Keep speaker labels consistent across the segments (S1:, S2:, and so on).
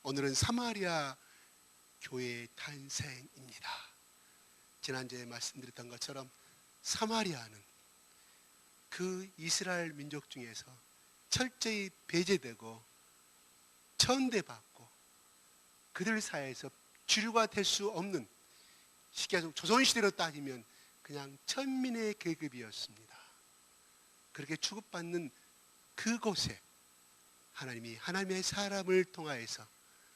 S1: 오늘은 사마리아 교회의 탄생입니다. 지난주에 말씀드렸던 것처럼 사마리아는 그 이스라엘 민족 중에서 철저히 배제되고 천대받고 그들 사이에서 주류가 될 수 없는, 쉽게 말해서 조선시대로 따지면 그냥 천민의 계급이었습니다. 그렇게 취급받는 그곳에 하나님이 하나님의 사람을 통하여서,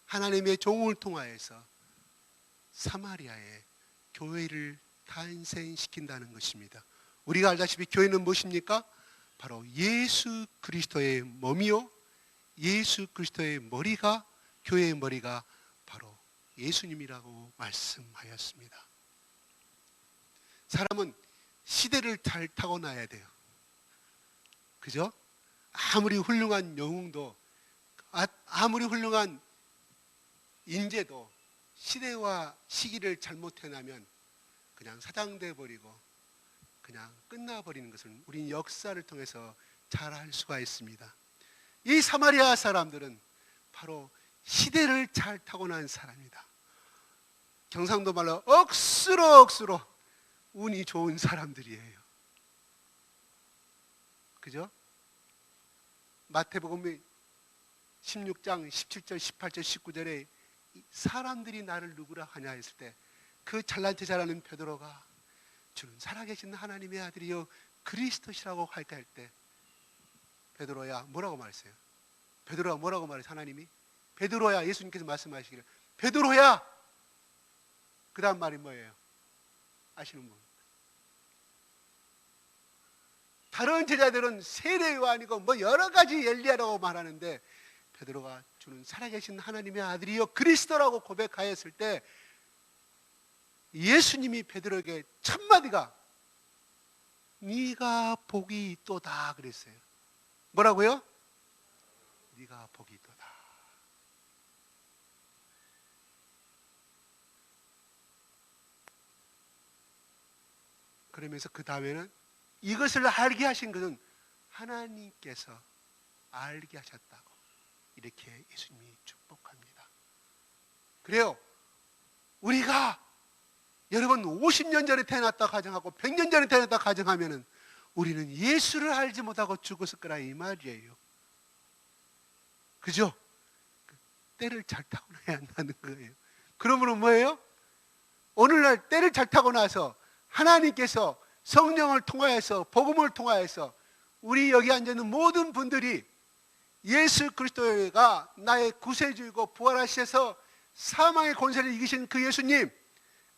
S1: 하나님의 종을 통하여서 사마리아의 교회를 탄생시킨다는 것입니다. 우리가 알다시피 교회는 무엇입니까? 바로 예수 그리스도의 몸이요, 예수 그리스도의 머리가, 교회의 머리가 바로 예수님이라고 말씀하였습니다. 사람은 시대를 잘 타고나야 돼요. 그죠? 아무리 훌륭한 영웅도, 아무리 훌륭한 인재도 시대와 시기를 잘못 해나면 그냥 사장돼 버리고 그냥 끝나버리는 것을 우리는 역사를 통해서 잘 알 수가 있습니다. 이 사마리아 사람들은 바로 시대를 잘 타고난 사람이다. 경상도 말로 억수로 운이 좋은 사람들이에요. 그죠? 마태복음 16장 17절 18절 19절에 사람들이 나를 누구라 하냐 했을 때 그 잘난 체 잘하는 베드로가 주는 살아계신 하나님의 아들이요 그리스도시라고 할까 할 때 베드로야 뭐라고 말했어요? 베드로가 뭐라고 말했어요? 하나님이 베드로야, 예수님께서 말씀하시기를 베드로야, 그 다음 말이 뭐예요? 아시는 분? 다른 제자들은 세례요한이고 뭐 여러 가지 엘리야라고 말하는데 베드로가 주는 살아계신 하나님의 아들이요 그리스도라고 고백하였을 때 예수님이 베드로에게 첫 마디가 네가 복이 있도다 그랬어요. 뭐라고요? 네가 복이 있도다. 그러면서 그 다음에는 이것을 알게 하신 것은 하나님께서 알게 하셨다고 이렇게 예수님이 축복합니다. 그래요. 우리가 여러분 50년 전에 태어났다 가정하고 100년 전에 태어났다 가정하면은 우리는 예수를 알지 못하고 죽었을 거라 이 말이에요. 그죠? 때를 잘 타고나야 한다는 거예요. 그러면 뭐예요? 오늘날 때를 잘 타고 나서 하나님께서 성령을 통하여서 복음을 통하여서 우리 여기 앉아있는 모든 분들이 예수 그리스도가 나의 구세주이고 부활하셔서 사망의 권세를 이기신 그 예수님,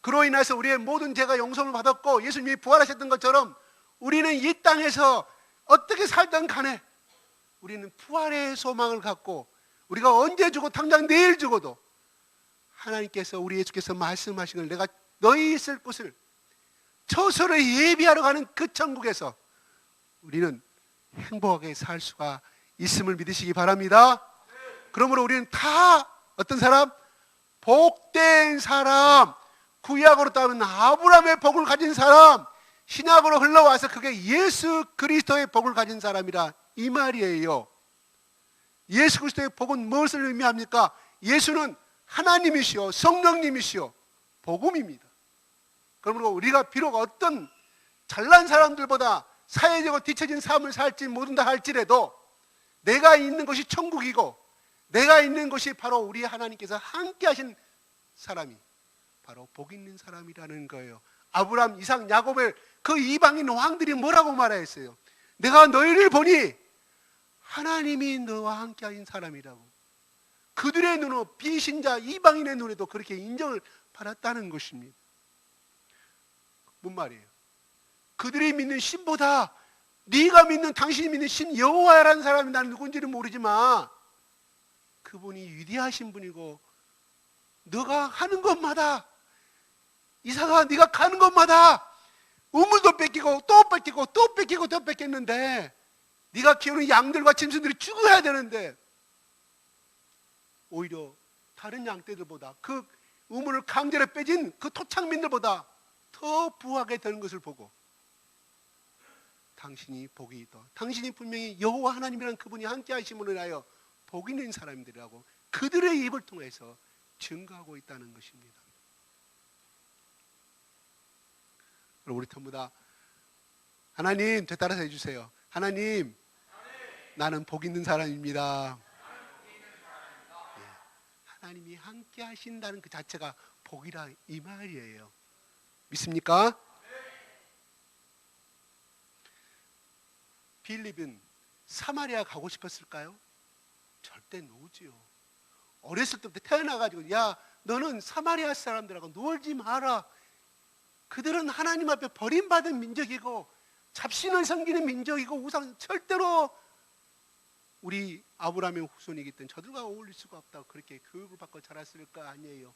S1: 그로 인해서 우리의 모든 죄가 용서를 받았고 예수님이 부활하셨던 것처럼 우리는 이 땅에서 어떻게 살든 간에 우리는 부활의 소망을 갖고 우리가 언제 죽고 당장 내일 죽어도 하나님께서 우리 예수께서 말씀하신 걸 내가 너희 있을 곳을 처소를 예비하러 가는 그 천국에서 우리는 행복하게 살 수가 있음을 믿으시기 바랍니다. 그러므로 우리는 다 어떤 사람? 복된 사람, 구약으로 따르면 아브라함의 복을 가진 사람, 신약으로 흘러와서 그게 예수 그리스도의 복을 가진 사람이라 이 말이에요. 예수 그리스도의 복은 무엇을 의미합니까? 예수는 하나님이시오 성령님이시오 복음입니다. 그러므로 우리가 비록 어떤 잘난 사람들보다 사회적으로 뒤처진 삶을 살지 못한다 할지라도 내가 있는 것이 천국이고 내가 있는 것이 바로 우리 하나님께서 함께 하신 사람이 바로 복 있는 사람이라는 거예요. 아브라함, 이삭, 야곱의 그 이방인 왕들이 뭐라고 말했어요? 내가 너희를 보니 하나님이 너와 함께 하신 사람이라고. 그들의 눈으로 비신자 이방인의 눈에도 그렇게 인정을 받았다는 것입니다. 뭔 말이에요? 그들이 믿는 신보다 네가 믿는, 당신이 믿는 신 여호와라는 사람이 나는 누군지는 모르지만 그분이 위대하신 분이고 너가 하는 것마다, 이삭아 네가 가는 것마다 우물도 뺏기고 또 뺏기고 또 뺏기고 또 뺏겼는데 네가 키우는 양들과 짐승들이 죽어야 되는데 오히려 다른 양떼들보다 그 우물을 강제로 빼진 그 토착민들보다 더 부하게 되는 것을 보고 당신이 복이 있다. 당신이 분명히 여호와 하나님이라는 그분이 함께 하심으로 인하여 복 있는 사람들이라고 그들의 입을 통해서 증거하고 있다는 것입니다. 그럼 우리 전부 다 하나님, 저 따라서 해주세요. 하나님, 나는 복 있는 사람입니다. 예. 하나님이 함께 하신다는 그 자체가 복이라 이 말이에요. 믿습니까? 빌립은 사마리아 가고 싶었을까요? 절대 노지요. 어렸을 때부터 태어나가지고 야, 너는 사마리아 사람들하고 놀지 마라. 그들은 하나님 앞에 버림받은 민족이고 잡신을 섬기는 민족이고 우상, 절대로 우리 아브라함의 후손이기 때문에 저들과 어울릴 수가 없다고 그렇게 교육을 받고 자랐을 거 아니에요.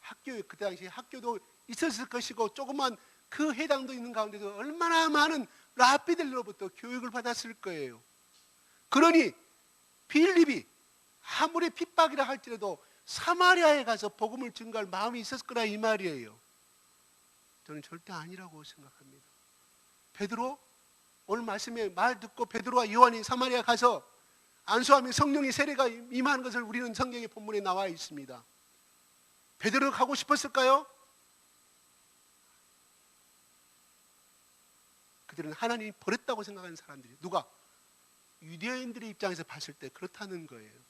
S1: 학교에 그 당시 학교도 있었을 것이고 조그만 그 해당도 있는 가운데도 얼마나 많은 랍비들로부터 교육을 받았을 거예요. 그러니 빌립이 아무리 핍박이라 할지라도 사마리아에 가서 복음을 증거할 마음이 있었을 거라 이 말이에요. 저는 절대 아니라고 생각합니다. 베드로, 오늘 말씀에 말 듣고 베드로와 요한이 사마리아 가서 안수하며 성령의 세례가 임한 것을 우리는 성경의 본문에 나와 있습니다. 베드로가 가고 싶었을까요? 그들은 하나님이 버렸다고 생각하는 사람들이, 누가? 유대인들의 입장에서 봤을 때 그렇다는 거예요.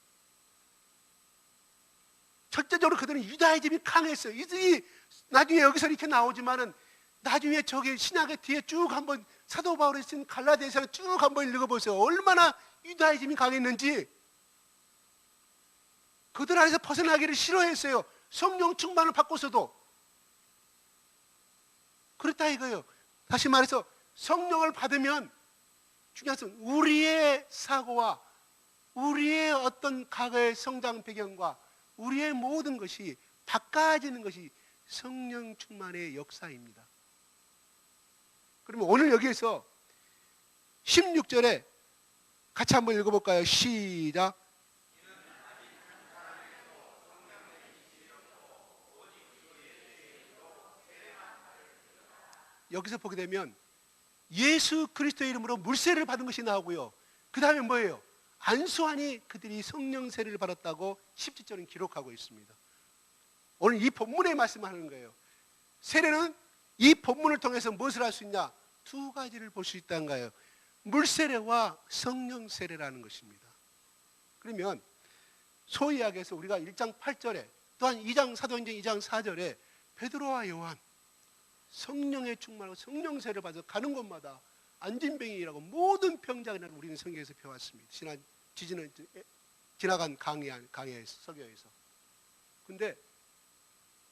S1: 절대적으로 그들은 유다이즘이 강했어요. 이들이 나중에 여기서 이렇게 나오지만은 나중에 저기 신약의 뒤에 쭉 한번 사도 바울이 쓴 갈라디아서를 쭉 한번 읽어보세요. 얼마나 유다이즘이 강했는지. 그들 안에서 벗어나기를 싫어했어요. 성령 충만을 받고서도. 그렇다 이거예요. 다시 말해서 성령을 받으면 중요한 것은 우리의 사고와 우리의 어떤 과거의 성장 배경과 우리의 모든 것이 바꿔지는 것이 성령 충만의 역사입니다. 그러면 오늘 여기에서 16절에 같이 한번 읽어볼까요? 시작. 여기서 보게 되면 예수 그리스도의 이름으로 물세를 받은 것이 나오고요. 그 다음에 뭐예요? 안수하니 그들이 성령 세례를 받았다고 17절은 기록하고 있습니다. 오늘 이 본문의 말씀을 하는 거예요. 세례는 이 본문을 통해서 무엇을 할 수 있냐? 두 가지를 볼 수 있다는 거예요. 물세례와 성령 세례라는 것입니다. 그러면 소위 이야기해서 우리가 1장 8절에 또한 2장 사도행전 2장 4절에 베드로와 요한 성령의 충만하고 성령 세례를 받아 가는 곳마다 안진병이라고 모든 병자가 우리는 성경에서 배웠습니다. 지나간 강의에서 설교에서. 근데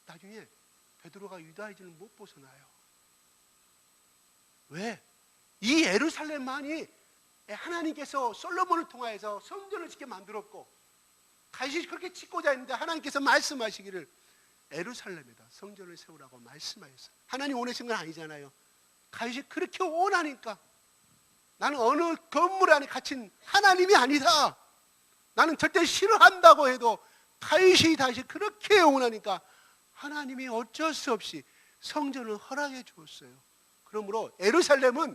S1: 나중에 베드로가 유다이즘을 못 벗어나요. 왜? 이 예루살렘만이 하나님께서 솔로몬을 통하여서 성전을 짓게 만들었고 다시 그렇게 짓고자 했는데 하나님께서 말씀하시기를 예루살렘에다 성전을 세우라고 말씀하셨어요. 하나님 원하신 건 아니잖아요. 다윗이 그렇게 원하니까 나는 어느 건물 안에 갇힌 하나님이 아니다. 나는 절대 싫어한다고 해도 다윗이 그렇게 원하니까 하나님이 어쩔 수 없이 성전을 허락해 주었어요. 그러므로 예루살렘이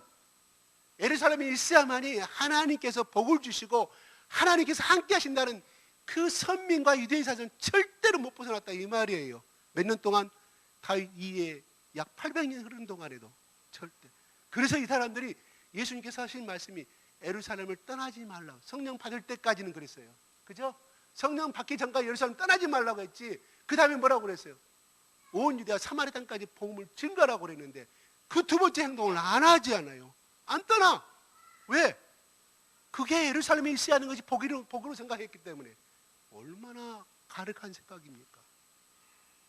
S1: 있어야만이 하나님께서 복을 주시고 하나님께서 함께 하신다는 그 선민과 유대인 사실은 절대로 못 벗어났다 이 말이에요. 몇 년 동안 다윗 이후에 약 800년 흐른 동안에도 절대. 그래서 이 사람들이 예수님께서 하신 말씀이 예루살렘을 떠나지 말라고, 성령 받을 때까지는 그랬어요. 그죠? 성령 받기 전까지 예루살렘 떠나지 말라고 했지. 그 다음에 뭐라고 그랬어요? 온 유대와 사마리아 땅까지 복음을 증거하라고 그랬는데 그 두 번째 행동을 안 하지 않아요. 안 떠나. 왜? 그게 예루살렘에 있어야 하는 것이 복으로 생각했기 때문에. 얼마나 가득한 생각입니까?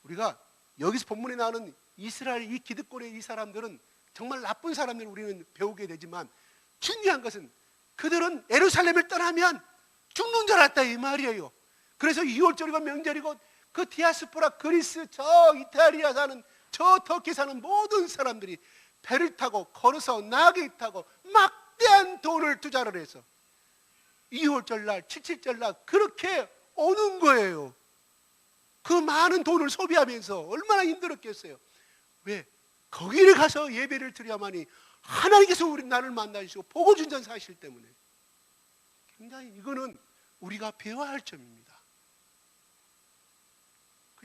S1: 우리가 여기서 본문에 나오는 이스라엘 이 기득권의 이 사람들은 정말 나쁜 사람들을 우리는 배우게 되지만 중요한 것은 그들은 예루살렘을 떠나면 죽는 줄 알았다 이 말이에요. 그래서 2월절이고 명절이고 그 디아스포라 그리스 저 이탈리아 사는 저 터키 사는 모든 사람들이 배를 타고 걸어서 나귀 타고 막대한 돈을 투자를 해서 2월절날 77절날 그렇게 오는 거예요. 그 많은 돈을 소비하면서 얼마나 힘들었겠어요. 왜? 거기를 가서 예배를 드려야만이 하나님께서 나를 만나주시고 복을 준다는 사실 때문에. 굉장히 이거는 우리가 배워야 할 점입니다.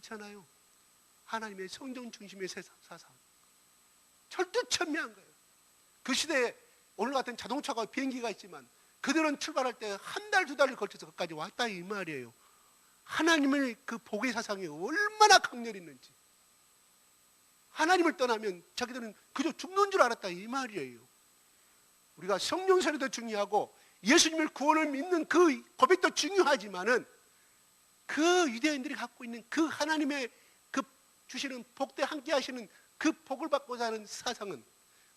S1: 그렇잖아요. 하나님의 성령 중심의 사상. 철두철미한 거예요. 그 시대에 오늘 같은 자동차가 비행기가 있지만 그들은 출발할 때 한 달, 두 달을 걸쳐서 거기까지 왔다 이 말이에요. 하나님의 그 복의 사상이 얼마나 강렬히 있는지. 하나님을 떠나면 자기들은 그저 죽는 줄 알았다 이 말이에요. 우리가 성령 세례도 중요하고 예수님을 구원을 믿는 그 고백도 중요하지만은 그 유대인들이 갖고 있는 그 하나님의 그 주시는 복대 함께 하시는 그 복을 받고 사는 사상은,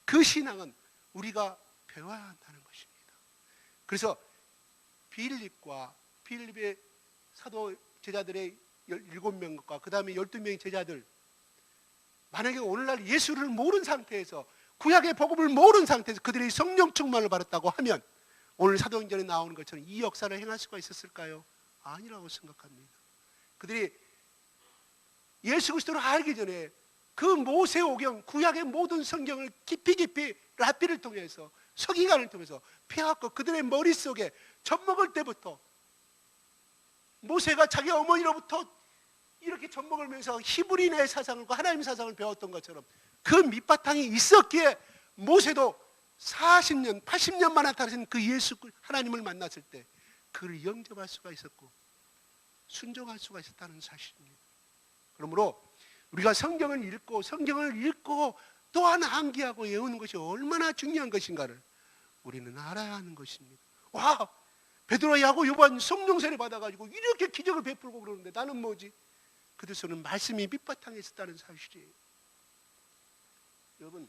S1: 그 신앙은 우리가 배워야 한다는 것입니다. 그래서 빌립과 빌립의 사도 제자들의 17명과 그 다음에 12명의 제자들, 만약에 오늘날 예수를 모르는 상태에서, 구약의 복음을 모르는 상태에서 그들이 성령 충만을 받았다고 하면 오늘 사도행전에 나오는 것처럼 이 역사를 행할 수가 있었을까요? 아니라고 생각합니다. 그들이 예수 그리스도를 알기 전에 그 모세오경, 구약의 모든 성경을 깊이 랍비를 통해서, 서기관을 통해서 펴갖고 그들의 머릿속에 젖 먹을 때부터 모세가 자기 어머니로부터 이렇게 젖 먹으면서 히브리인의 사상을, 하나님의 사상을 배웠던 것처럼 그 밑바탕이 있었기에 모세도 40년, 80년 만에 다르신 그 예수 하나님을 만났을 때 그를 영접할 수가 있었고 순종할 수가 있었다는 사실입니다. 그러므로 우리가 성경을 읽고 또한 암기하고 외우는 것이 얼마나 중요한 것인가를 우리는 알아야 하는 것입니다. 와, 베드로, 야고, 요한 성령 세례 받아가지고 이렇게 기적을 베풀고 그러는데 나는 뭐지? 그들 손은 말씀이 밑바탕에 있었다는 사실이에요. 여러분,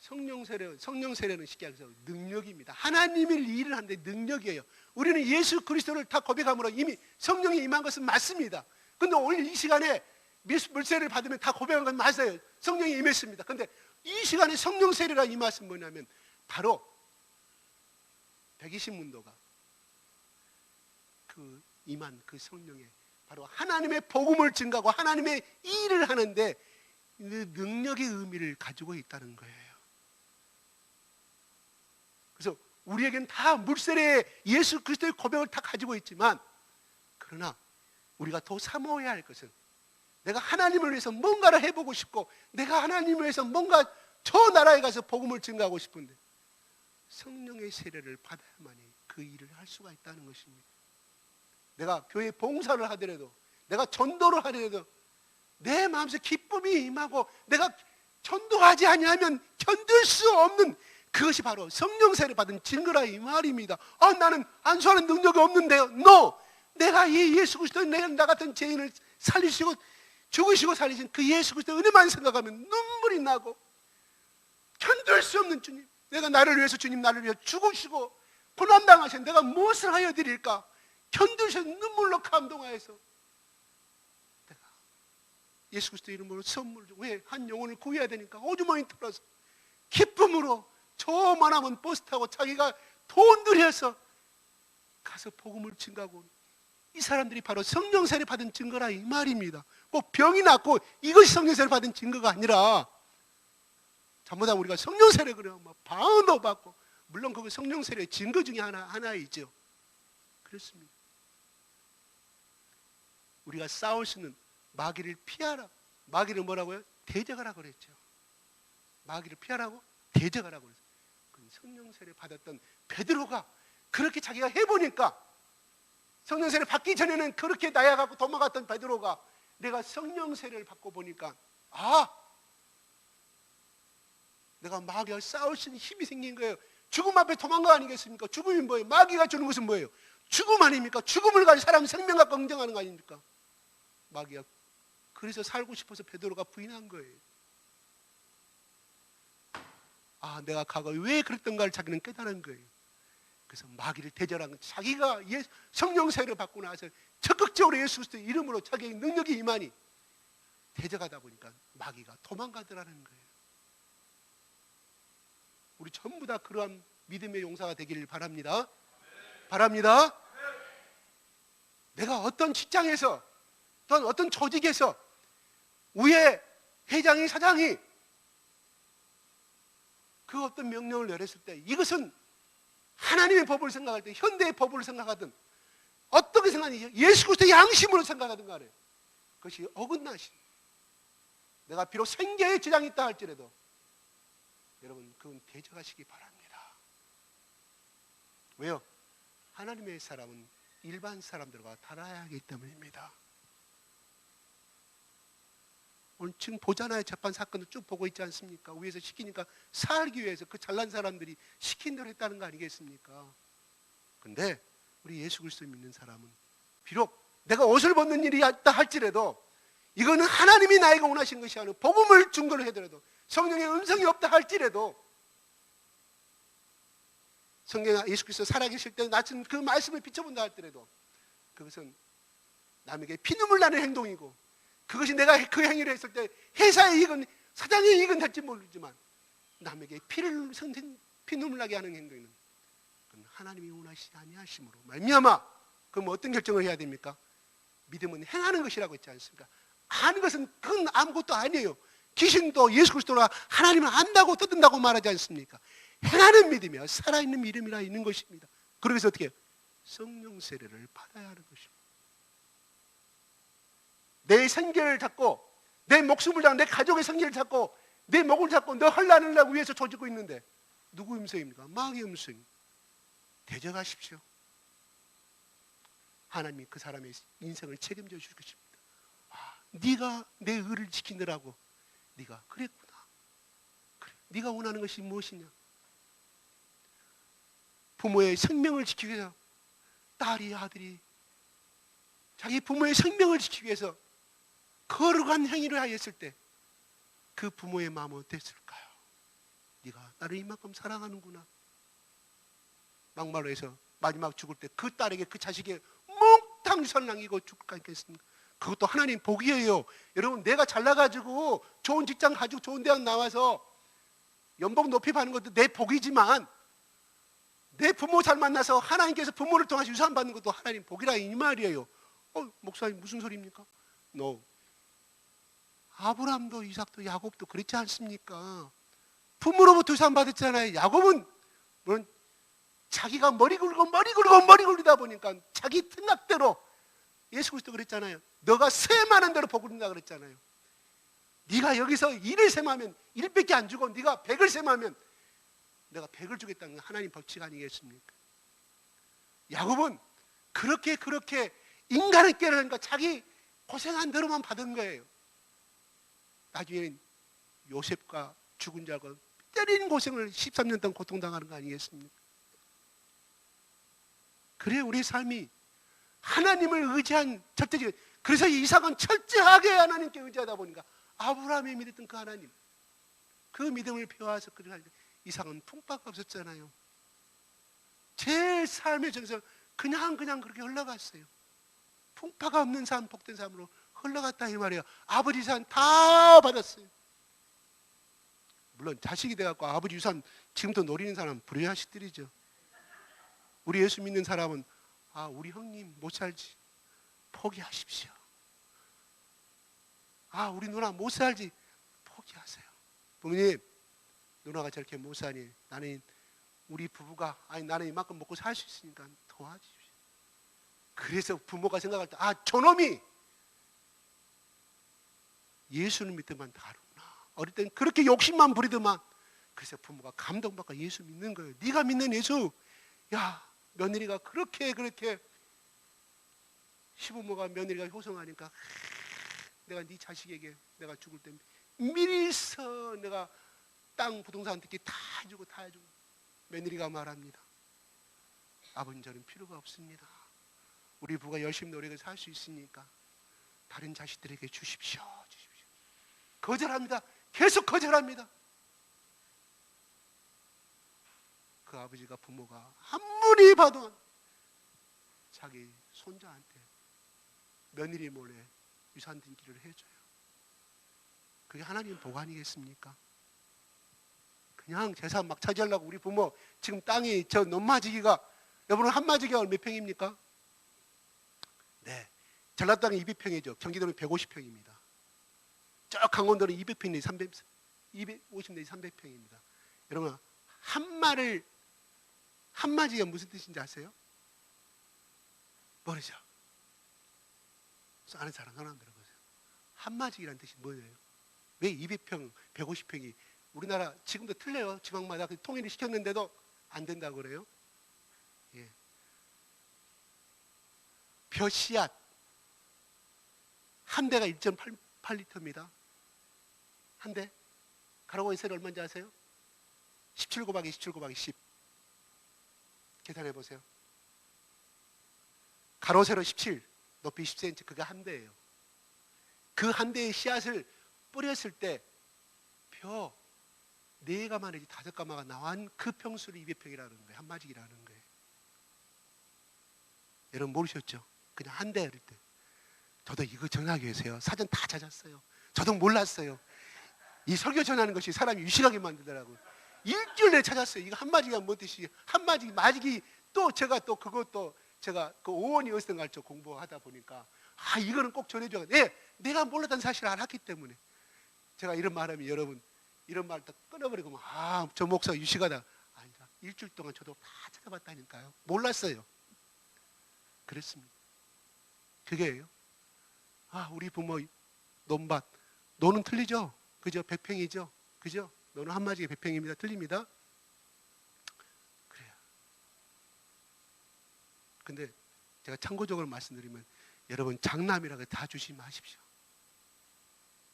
S1: 성령 세례는 쉽게 말해서 능력입니다. 하나님이 일을 하는데 능력이에요. 우리는 예수 그리스도를 다 고백함으로 이미 성령이 임한 것은 맞습니다. 근데 오늘 이 시간에 물세례를 받으면 다 고백한 건 맞아요. 성령이 임했습니다. 근데 이 시간에 성령 세례라 이 말씀은 뭐냐면 바로 120문도가 그 임한 그 성령의 바로 하나님의 복음을 증가하고 하나님의 일을 하는데 그 능력의 의미를 가지고 있다는 거예요. 그래서 우리에겐 다 물세례 예수 그리스도의 고백을 다 가지고 있지만, 그러나 우리가 더 사모해야 할 것은 내가 하나님을 위해서 뭔가를 해보고 싶고 내가 하나님을 위해서 뭔가 저 나라에 가서 복음을 증가하고 싶은데 성령의 세례를 받아야만이 그 일을 할 수가 있다는 것입니다. 내가 교회 봉사를 하더라도, 내가 전도를 하더라도 내 마음속에 기쁨이 임하고 내가 전도하지 아니하면 견딜 수 없는 그것이 바로 성령 세례 받은 증거라 이 말입니다. 나는 안수하는 능력이 없는데요. No! 내가 이 예수 그리스도, 나 같은 죄인을 살리시고 죽으시고 살리신 그 예수 그리스도 은혜만 생각하면 눈물이 나고 견딜 수 없는 주님, 내가 나를 위해서, 주님 나를 위해 죽으시고 고난당하신 내가 무엇을 하여 드릴까? 견디셔서 눈물로 감동하여서 내가 예수 그리스도 이름으로 선물을 주고, 왜? 한 영혼을 구해야 되니까 오주머니 털어서 기쁨으로 저만하면 버스 타고 자기가 돈 들여서 가서 복음을 증가하고, 이 사람들이 바로 성령 세례 받은 증거라 이 말입니다. 꼭 병이 낫고 이것이 성령 세례 받은 증거가 아니라 잘못하면 우리가 성령 세례 그러면 막 방언도 받고, 물론 그거 성령 세례의 증거 중에 하나이죠. 그렇습니다. 우리가 싸울 수 있는 마귀를 피하라. 마귀를 뭐라고요? 대적하라 그랬죠. 마귀를 피하라고 대적하라고 그랬어요. 그 성령 세례 받았던 베드로가 그렇게 자기가 해보니까, 성령 세례 받기 전에는 그렇게 나야가고 도망갔던 베드로가 내가 성령 세례를 받고 보니까 내가 마귀와 싸울 수 있는 힘이 생긴 거예요. 죽음 앞에 도망가 아니겠습니까? 죽음이 뭐예요? 마귀가 주는 것은 뭐예요? 죽음 아닙니까? 죽음을 가지고 사람 생명 갖고 경쟁하는 거 아닙니까? 마귀가 그래서 살고 싶어서 베드로가 부인한 거예요. 내가 과거에 왜 그랬던가를 자기는 깨달은 거예요. 그래서 마귀를 대절한, 자기가 성령 세례를 받고 나서 적극적으로 예수 그리스도의 이름으로 자기의 능력이 임하니 대적하다 보니까 마귀가 도망가더라는 거예요. 우리 전부 다 그러한 믿음의 용사가 되기를 바랍니다. 바랍니다. 내가 어떤 직장에서 또는 어떤 조직에서 위에 회장이, 사장이 그 어떤 명령을 내렸을 때 이것은 하나님의 법을 생각할 때, 현대의 법을 생각하든 어떻게 생각하니 예수 그리스도의 양심으로 생각하든 간에 그것이 어긋나신, 내가 비록 생계에 지장이 있다 할지라도 여러분 그건 대적하시기 바랍니다. 왜요? 하나님의 사람은 일반 사람들과 달라야 하기 때문입니다. 오늘 지금 보잖아요. 재판 사건도 쭉 보고 있지 않습니까? 위에서 시키니까 살기 위해서 그 잘난 사람들이 시킨 대로 했다는 거 아니겠습니까? 근데 우리 예수 그리스도 믿는 사람은 비록 내가 옷을 벗는 일이 있다 할지라도 이거는 하나님이 나에게 원하신 것이 아니고 복음을 증거로 해더라도, 성령의 음성이 없다 할지라도, 성경에 예수 그리스도 살아계실 때 낯은 그 말씀을 비춰본다 할지라도 그것은 남에게 피눈물 나는 행동이고, 그것이 내가 그 행위를 했을 때 회사의 이익은, 사장의 이익은 될지 모르지만 남에게 피눈물 나게 하는 행동은 그건 하나님이 원하시지 아니하심으로 말미암아, 그럼 어떤 결정을 해야 됩니까? 믿음은 행하는 것이라고 했지 않습니까? 아는 것은 그건 아무것도 아니에요. 귀신도 예수 그리스도가 하나님을 안다고 떠든다고 말하지 않습니까? 행하는 믿음이야 살아있는 믿음이라 있는 것입니다. 그러면서 어떻게 해요? 성령 세례를 받아야 하는 것입니다. 내 생계를 잡고, 내 목숨을 잡고, 내 가족의 생계를 잡고, 내 목을 잡고 너 헐라는 위해서 조지고 있는데 누구 음성입니까? 마귀의 음성. 대적하십시오. 하나님이 그 사람의 인생을 책임져 주실 것입니다. 네가 내 의를 지키느라고 네가 그랬구나. 그래, 네가 원하는 것이 무엇이냐? 부모의 생명을 지키기 위해서, 딸이 아들이 자기 부모의 생명을 지키기 위해서 거룩한 행위를 하였을 때 그 부모의 마음은 어땠을까요? 네가 나를 이만큼 사랑하는구나. 막말로 해서 마지막 죽을 때 그 딸에게, 그 자식에게 몽땅 유산을 남기고 죽을까 했겠습니까? 그것도 하나님 복이에요. 여러분, 내가 잘나가지고 좋은 직장 가지고 좋은 대학 나와서 연봉 높이 받는 것도 내 복이지만, 내 부모 잘 만나서 하나님께서 부모를 통해서 유산 받는 것도 하나님 복이라 이 말이에요. 목사님 무슨 소리입니까? No. 아브라함도 이삭도 야곱도 그렇지 않습니까? 부모로부터 유산 받았잖아요. 야곱은 물론 자기가 머리 굴리다 보니까 자기 생각대로, 예수 그리스도 그랬잖아요. 너가 셈하는 대로 복 얻는다 그랬잖아요. 네가 여기서 1을 셈하면 1밖에 안 주고 네가 100을 셈하면 내가 100을 주겠다는 하나님 법칙 아니겠습니까? 야곱은 그렇게 인간을 깨려니까 자기 고생한 대로만 받은 거예요. 나중에는 요셉과 죽은 자가 때리는 고생을 13년 동안 고통당하는 거 아니겠습니까? 그래, 우리 삶이 하나님을 의지한 절대적, 그래서 이삭은 철저하게 하나님께 의지하다 보니까 아브라함이 믿었던 그 하나님, 그 믿음을 배워서 그러니까 이삭은 풍파가 없었잖아요. 제 삶의 정서 그냥 그렇게 흘러갔어요. 풍파가 없는 삶, 복된 삶으로 흘러갔다 이 말이에요. 아버지 유산 다 받았어요. 물론 자식이 돼갖고 아버지 유산 지금도 노리는 사람은 불효자식들이죠. 우리 예수 믿는 사람은 우리 형님 못 살지, 포기하십시오. 우리 누나 못 살지, 포기하세요. 부모님, 누나가 저렇게 못 사니 나는, 우리 부부가 나는 이만큼 먹고 살 수 있으니까 도와주십시오. 그래서 부모가 생각할 때 저놈이 예수는 믿더만 다르구나. 어릴 땐 그렇게 욕심만 부리더만. 그래서 부모가 감동받고 예수 믿는 거예요. 네가 믿는 예수, 야, 며느리가 그렇게 시부모가 며느리가 효성하니까 내가 네 자식에게 내가 죽을 때 미리서 내가 땅 부동산 특히 다 해주고 며느리가 말합니다. 아버님, 저는 필요가 없습니다. 우리 부부가 열심히 노력해서 살 수 있으니까 다른 자식들에게 주십시오. 거절합니다. 계속 거절합니다. 그 아버지가, 부모가 아무리 봐도 자기 손자한테 며느리 몰래 유산 등기를 해줘요. 그게 하나님 복 아니겠습니까? 그냥 재산 막 차지하려고 우리 부모, 지금 땅이 저 논마지기가, 여러분 한마지기가 몇 평입니까? 네, 전라도 땅이 200평이죠. 경기도는 150평입니다. 저 강원도는 200평 내지 250 내지 300평입니다. 여러분, 한마지가 무슨 뜻인지 아세요? 모르죠? 아는 사람 손 한번 들어보세요. 한마직이라는 뜻이 뭐예요? 왜 200평, 150평이 우리나라 지금도 틀려요. 지방마다 통일을 시켰는데도 안 된다고 그래요. 예. 벼씨앗 한 대가 1.8리터입니다. 한 대. 가로고 세로 얼마인지 아세요? 17 곱하기 17 곱하기 10. 계산해 보세요. 가로 세로 17, 높이 10cm, 그게 한 대예요. 그 한 대의 씨앗을 뿌렸을 때 벼 4가마 내지 5가마가 나온 그 평수를 200평이라는 거예요. 한마직이라는 거예요. 여러분 모르셨죠? 그냥 한 대 이럴 때. 저도 이거 전하기 위해서요. 사전 다 찾았어요. 저도 몰랐어요. 이 설교 전하는 것이 사람이 유식하게 만들더라고요. 일주일 내에 찾았어요. 이거 한마직이 뭔 뜻이, 한마직이, 마직이 또 제가 또 그것도 제가 그 오원이 어디서 갈지 공부하다 보니까 아, 이거는 꼭 전해줘야 돼. 내가 몰랐던 사실을 알았기 때문에 제가 이런 말하면 여러분 이런 말 딱 끊어버리고 아, 저 목사 유식하다. 아니다. 일주일 동안 저도 다 찾아봤다니까요. 몰랐어요. 그랬습니다. 그게예요. 아, 우리 부모 논밭. 노는 틀리죠? 그죠? 100평이죠? 그죠? 노는 한마디에 100평입니다. 틀립니다. 그래요. 근데 제가 참고적으로 말씀드리면 여러분 장남이라고 다 주지 마십시오.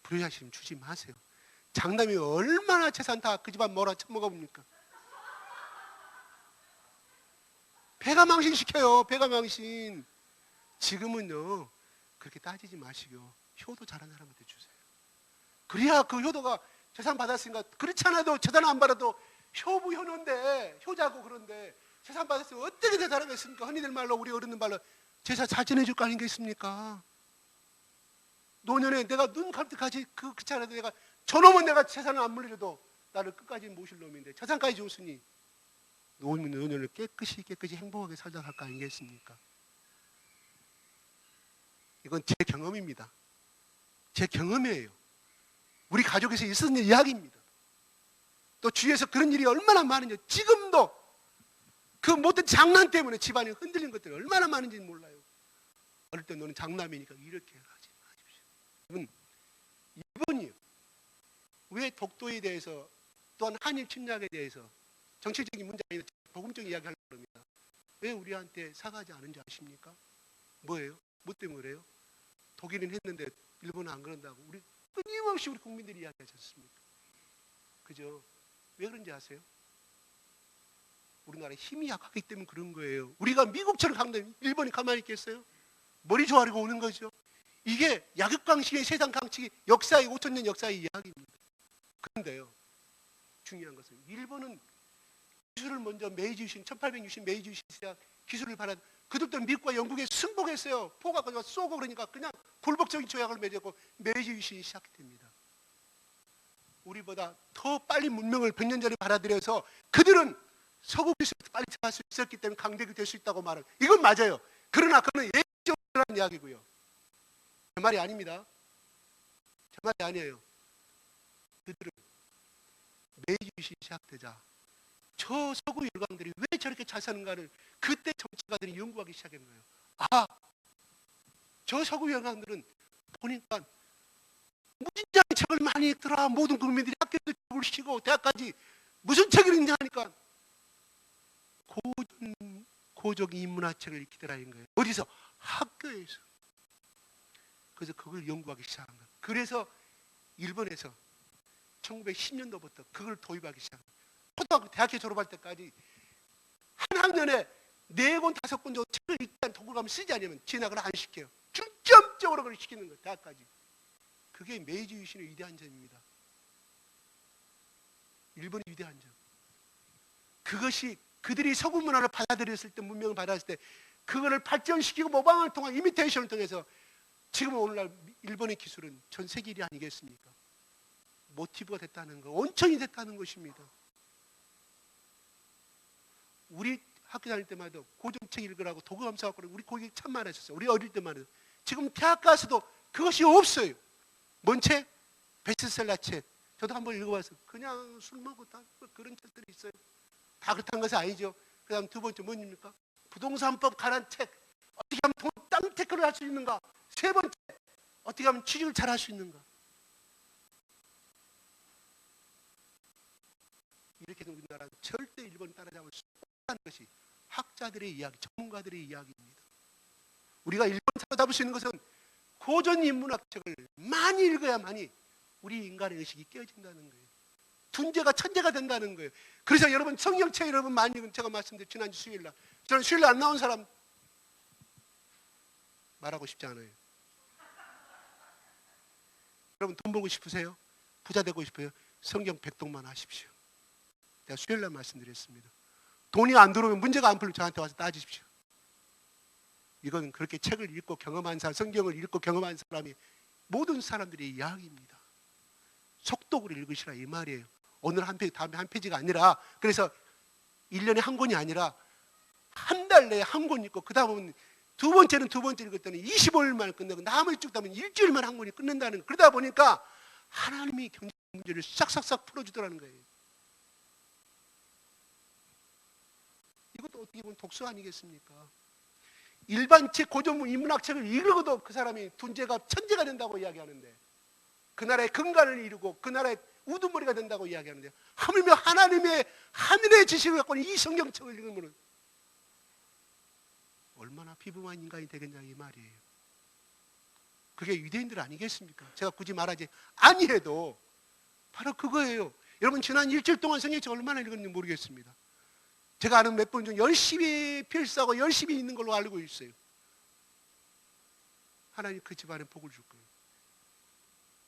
S1: 불효자심 주지 마세요. 장남이 얼마나 재산 다 그 집안 몰아 처먹어봅니까? 배가 망신시켜요. 배가 망신. 지금은요 그렇게 따지지 마시고 효도 잘하는 사람한테 주세요. 그래야 그 효도가 재산 받았으니까, 그렇지 않아도 재산 안 받아도 효부 효노인데 효자고 그런데 재산 받았으면 어떻게 대단하겠습니까? 흔히들 말로 우리 어른들 말로 제사 잘 지내줄 거 아니겠습니까? 노년에 내가 눈 감을 때까지 그렇지 않아도 내가 저놈은 내가 재산을 안 물리려도 나를 끝까지 모실 놈인데 재산까지 줬으니 노년을 깨끗이 행복하게 살다 갈 거 아니겠습니까? 이건 제 경험입니다. 제 경험이에요. 우리 가족에서 있었던 이야기입니다. 또 주위에서 그런 일이 얼마나 많은지, 지금도 그 못된 장난 때문에 집안이 흔들린 것들이 얼마나 많은지는 몰라요. 어릴 때 너는 장남이니까 이렇게 하지 마십시오. 이번이요. 왜 독도에 대해서 또한 한일 침략에 대해서 정치적인 문제 아니라 복음적인 이야기 하려고 합니다. 왜 우리한테 사과하지 않은지 아십니까? 뭐예요? 뭐 때문에 그래요? 독일은 했는데 일본은 안 그런다고 우리 끊임없이 우리 국민들이 이야기하지 않습니까? 그죠? 왜 그런지 아세요? 우리나라 힘이 약하기 때문에 그런 거예요. 우리가 미국처럼 강대면 일본이 가만히 있겠어요? 머리 조아리고 오는 거죠. 이게 약육강식의 세상 강식이 역사의 5,000년 역사의 이야기입니다. 그런데요, 중요한 것은 일본은 기술을 먼저 메이지 유신 1860 메이지 유신 시작 기술을 받아 그들도 미국과 영국에 승복했어요. 포가 가지고 쏘고 그러니까 그냥 굴복적인 조약을 맺었고 메이지 유신이 시작됩니다. 우리보다 더 빨리 문명을 100년 전에 받아들여서 그들은 서구 기술을 빨리 찾을 수 있었기 때문에 강대국이 될 수 있다고 말은 이건 맞아요. 그러나 그는 예정이라는 이야기고요. 제 말이 아닙니다. 제 말이 아니에요. 그들은 메이지 유신이 시작되자 저 서구 열강들이 왜 저렇게 잘 사는가를 그때 정치가들이 연구하기 시작한 거예요. 아, 저 서구 열강들은 보니까 무진장 책을 많이 읽더라. 모든 국민들이 학교도 책을 시고 대학까지 무슨 책을 읽냐 하니까 고적 인문화책을 읽히더라 인 거예요. 어디서? 학교에서. 그래서 그걸 연구하기 시작한 거예요. 그래서 일본에서 1910년도부터 그걸 도입하기 시작한 거예요. 초등학교, 대학교 졸업할 때까지 한 학년에 4권, 5권 정도 책을 읽다 독을 가면 쓰지 않으면 진학을 안 시켜요. 중점적으로 그걸 시키는 거예요. 대학까지. 그게 메이지 유신의 위대한 점입니다. 일본의 위대한 점. 그것이 그들이 서구 문화를 받아들였을 때, 문명을 받았을 때 그거를 발전시키고 모방을 통한 이미테이션을 통해서 지금 오늘날 일본의 기술은 전 세계 1위 아니겠습니까? 모티브가 됐다는 거, 온천이 됐다는 것입니다. 우리 학교 다닐 때마다 고전책 읽으라고 도구 감사하고 우리 거기 참 많았었어요. 우리 어릴 때만 해도. 지금 대학 가서도 그것이 없어요. 뭔 책? 베스트셀러 책. 저도 한번 읽어봤어요. 그냥 술 먹고 다 그런 책들이 있어요. 다 그렇다는 것은 아니죠. 그 다음 두 번째 뭔입니까? 부동산법 관한 책. 어떻게 하면 땅 테크를 할 수 있는가? 세 번째, 어떻게 하면 취직을 잘할 수 있는가? 이렇게 된 우리나라는 절대 일본 따라잡을 수 없다는 것이 학자들의 이야기, 전문가들의 이야기입니다. 우리가 일본 따라잡을 수 있는 것은 고전 인문학 책을 많이 읽어야만이 우리 인간의 의식이 깨어진다는 거예요. 둔재가 천재가 된다는 거예요. 그래서 여러분 성경책 여러분 많이 읽은, 제가 말씀드린 지난주 수요일날, 저는 수요일날 안 나온 사람 말하고 싶지 않아요. 여러분 돈 벌고 싶으세요? 부자 되고 싶어요? 성경 백독만 하십시오. 제가 수요일날 말씀드렸습니다. 돈이 안 들어오면 문제가 안 풀리면 저한테 와서 따지십시오. 이건 그렇게 책을 읽고 경험한 사람, 성경을 읽고 경험한 사람이 모든 사람들의 이야기입니다. 속독으로 읽으시라 이 말이에요. 오늘 한 페이지, 다음에 한 페이지가 아니라, 그래서 1년에 한 권이 아니라 한 달 내에 한 권 읽고, 그 다음은 두 번째는 두 번째 읽었더니 25일 만에 끝내고, 나머지 쭉 다면 일주일만 한 권이 끝낸다는, 그러다 보니까 하나님이 경제 문제를 싹싹싹 풀어주더라는 거예요. 이것도 어떻게 보면 독서 아니겠습니까? 일반 책, 고전 인문학 책을 읽어도 그 사람이 둔재가 천재가 된다고 이야기하는데, 그 나라의 근간을 이루고 그 나라의 우두머리가 된다고 이야기하는데, 하물며 하나님의 하늘의 지식을 갖고 이 성경책을 읽으면 얼마나 비범한 인간이 되겠냐 이 말이에요. 그게 유대인들 아니겠습니까? 제가 굳이 말하지 아니해도 바로 그거예요. 여러분 지난 일주일 동안 성경책 얼마나 읽었는지 모르겠습니다. 제가 아는 몇 분 중 열심히 필사하고 열심히 있는 걸로 알고 있어요. 하나님 그 집안에 복을 줄 거예요.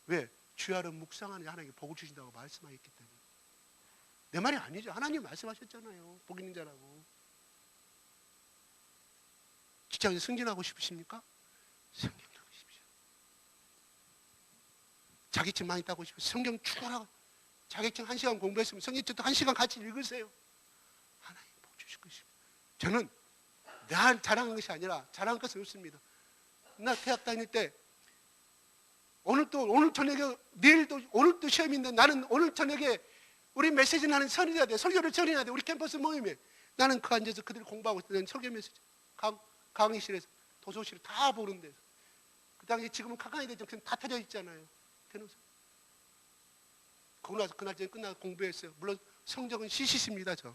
S1: 왜? 주야를 묵상하는 하나님이 복을 주신다고 말씀하셨기 때문에. 내 말이 아니죠. 하나님 말씀하셨잖아요. 복 있는 자라고. 직장에서 승진하고 싶으십니까? 성경 읽으십시오. 자격증 많이 따고 싶으면 성경 추가하고, 자격증 1시간 공부했으면 성경책도 1시간 같이 읽으세요. 하나님 복 주실 것입니다. 저는 나 자랑한 것이 아니라, 자랑한 것은 없습니다. 나 대학 다닐 때 오늘 저녁에, 내일도, 오늘도 시험인데 나는 오늘 저녁에 우리 메시지 나는 전해야 돼. 설교를 전해야 돼. 우리 캠퍼스 모임에. 나는 그 앉아서 그들 공부하고 있는 설교 메시지. 강의실에서, 도서실에 다 보는 데서. 그 당시 지금은 가까이 되죠. 다 터져 있잖아요. 대놓으세요. 그러고 나서 그날 저녁 끝나서 공부했어요. 물론 성적은 CCC입니다, 저.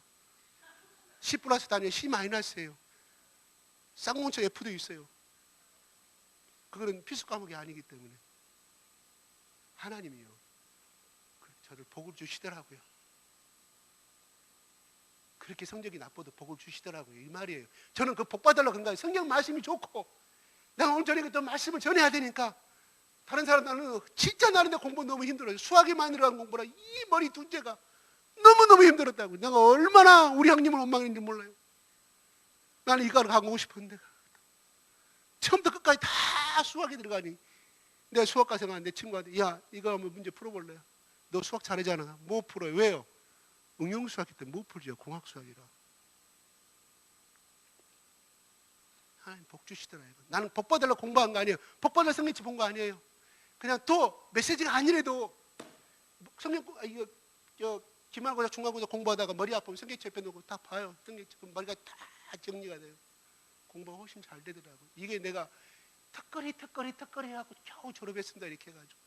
S1: C 플러스 단위에 C 마이너스예요. 쌍문처 F도 있어요. 그거는 필수 과목이 아니기 때문에. 하나님이요, 저를 복을 주시더라고요. 그렇게 성적이 나빠도 복을 주시더라고요. 이 말이에요. 저는 그 복 받으려고 그런 거예요. 성경 말씀이 좋고, 내가 오늘 저녁에 또 말씀을 전해야 되니까. 다른 사람들은 진짜 나는데 공부 너무 힘들어요. 수학이 많이 들어간 공부라 이 머리 둘째가 너무너무 힘들었다고. 내가 얼마나 우리 형님을 원망했는지 몰라요. 나는 이과를 가고 싶었는데 처음부터 끝까지 다 수학이 들어가니, 내가 수학과 생각하는 내 친구한테, 야, 이거 한번 문제 풀어볼래? 너 수학 잘하잖아. 못 풀어요. 왜요? 응용수학이기 때문에 못 풀죠. 공학수학이라. 하나님 복 주시더라. 이거. 나는 복 받으려고 공부한 거 아니에요. 복 받으려고 성경책 본 거 아니에요. 그냥 또 메시지가 아니래도 성경, 기말고사 중간고사 공부하다가 머리 아프면 성경책 펴놓고 다 봐요. 성경책 머리가 다 정리가 돼요. 공부가 훨씬 잘 되더라고. 이게 내가 턱걸이 하고 겨우 졸업했습니다 이렇게 해가지고.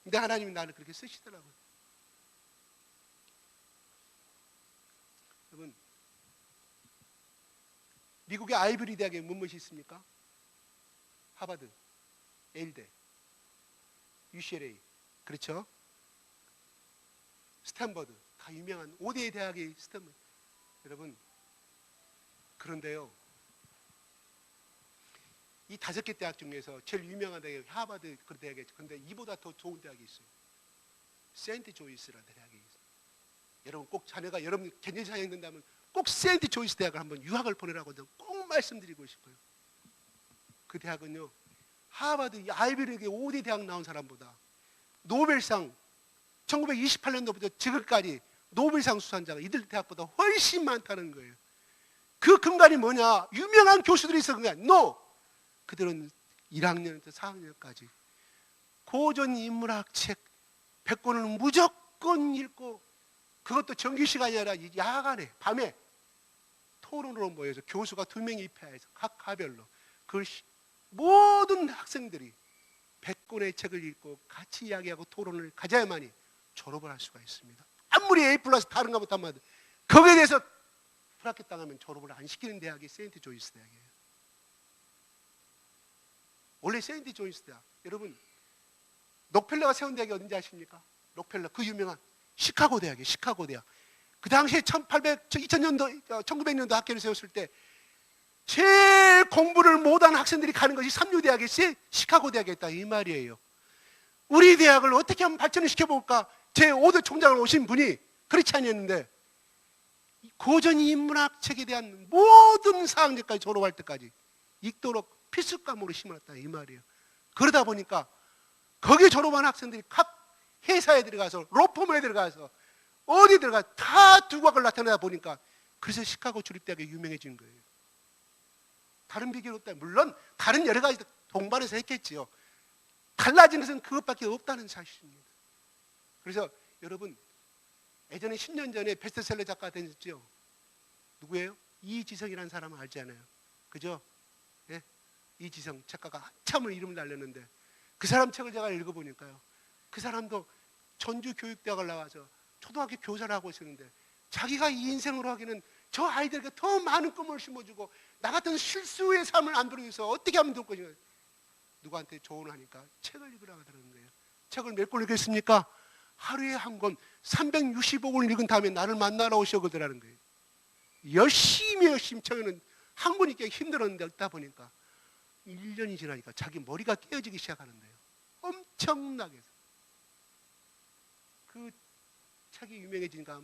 S1: 근데 하나님이 나를 그렇게 쓰시더라고요. 여러분, 미국의 아이브리 대학에 무엇이 있습니까? 하버드, 예일대, UCLA, 그렇죠? 스탠퍼드, 다 유명한 5대 대학이 스탠퍼드. 여러분, 그런데요, 이 5개 대학 중에서 제일 유명한 대학이 하버드 그 대학이죠. 그런데 이보다 더 좋은 대학이 있어요. 세인트 조이스라는 대학이 있어요. 여러분 꼭 자녀가 여러분 견인사 된다면 꼭 세인트 조이스 대학을 한번 유학을 보내라고 꼭 말씀드리고 싶어요. 그 대학은요, 하버드 아이비리그 5대 대학 나온 사람보다 노벨상 1928년도부터 지금까지 노벨상 수상자가 이들 대학보다 훨씬 많다는 거예요. 그 근간이 뭐냐? 유명한 교수들이 있어. 그냥 no. 그들은 1학년부터 4학년까지 고전 인문학 책 100권을 무조건 읽고, 그것도 정규시간이 아니라 야간에 밤에 토론으로 모여서 교수가 2명이 입회해서 각 과별로 그걸 모든 학생들이 100권의 책을 읽고 같이 이야기하고 토론을 가져야만이 졸업을 할 수가 있습니다. 아무리 A+ 다른가 못하면 거기에 대해서 불합격당하면 졸업을 안 시키는 대학이 세인트 조이스 대학이에요. 원래 세인트 조이스 대학, 여러분 록펠러가 세운 대학이 어딘지 아십니까? 록펠러, 그 유명한 시카고 대학이에요. 시카고 대학. 그 당시에 1900년도 학교를 세웠을 때 제일 공부를 못하는 학생들이 가는 것이 삼류대학에 시카고 대학에 있다 이 말이에요. 우리 대학을 어떻게 하면 발전을 시켜볼까? 제 5대 총장을 오신 분이 그렇지 아니었는데 고전 인문학 책에 대한 모든 사학년까지 졸업할 때까지 읽도록 필수 과목으로 심어놨다 이 말이에요. 그러다 보니까 거기 졸업한 학생들이 각 회사에 들어가서 로펌에 들어가서 어디 들어가 다 두각을 나타내다 보니까 그래서 시카고 주립대학이 유명해진 거예요. 다른 비결이 없다. 물론 다른 여러 가지 동반해서 했겠지요. 달라진 것은 그것밖에 없다는 사실입니다. 그래서 여러분 예전에 10년 전에 베스트셀러 작가가 되셨죠? 누구예요? 이지성이라는 사람은 알지 않아요? 그죠? 예? 이지성 작가가 한참을 이름을 날렸는데 그 사람 책을 제가 읽어보니까요. 그 사람도 전주교육대학을 나와서 초등학교 교사를 하고 있었는데 자기가 이 인생으로 하기는 저 아이들에게 더 많은 꿈을 심어주고 나 같은 실수의 삶을 안 들어기 위해서 어떻게 하면 될 것인가. 누구한테 조언을 하니까 책을 읽으라고 하더라는 거예요. 책을 몇 권 읽겠습니까? 하루에 한 권 365권을 읽은 다음에 나를 만나러 오셔 그러더라는 거예요. 열심히 책은 한 권 읽기 힘들었는데 읽다 보니까 1년이 지나니까 자기 머리가 깨어지기 시작하는데요. 엄청나게. 그 책이 유명해지니까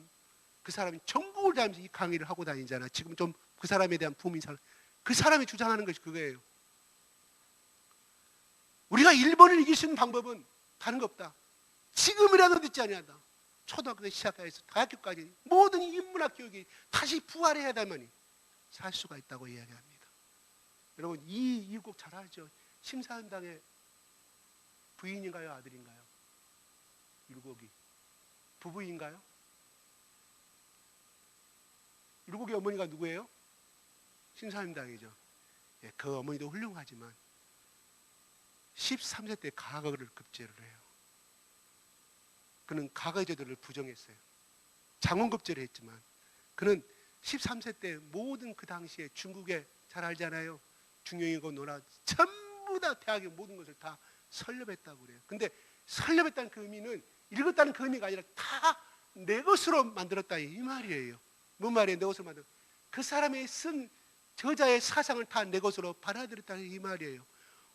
S1: 그 사람이 전국을 다니면서 이 강의를 하고 다니잖아요. 지금 좀 그 사람에 대한 부민상 그 사람이 주장하는 것이 그거예요. 우리가 일본을 이길 수 있는 방법은 다른 거 없다. 지금이라도 늦지 아니하다. 초등학교 때 시작해서 대학교까지 모든 인문학 교육이 다시 부활해야 되만이 살 수가 있다고 이야기합니다. 여러분 이 꼭 잘 알죠. 심사위원장의 부인인가요? 아들인가요? 율곡이 부부인가요? 율곡의 어머니가 누구예요? 심사위원장이죠. 예, 그 어머니도 훌륭하지만 13세 때 가거를 급제를 해요. 그는 가거 제도를 부정했어요. 장원급제를 했지만 그는 13세 때 모든 그 당시에 중국에 잘 알잖아요. 중용이고 노라 전부 다 대학의 모든 것을 다 설립했다고 그래요. 근데 설립했다는 그 의미는 읽었다는 그 의미가 아니라 다 내 것으로 만들었다 이 말이에요. 뭔 말이에요? 내 것으로 만들었다. 그 사람이 쓴 저자의 사상을 다 내 것으로 받아들였다 이 말이에요.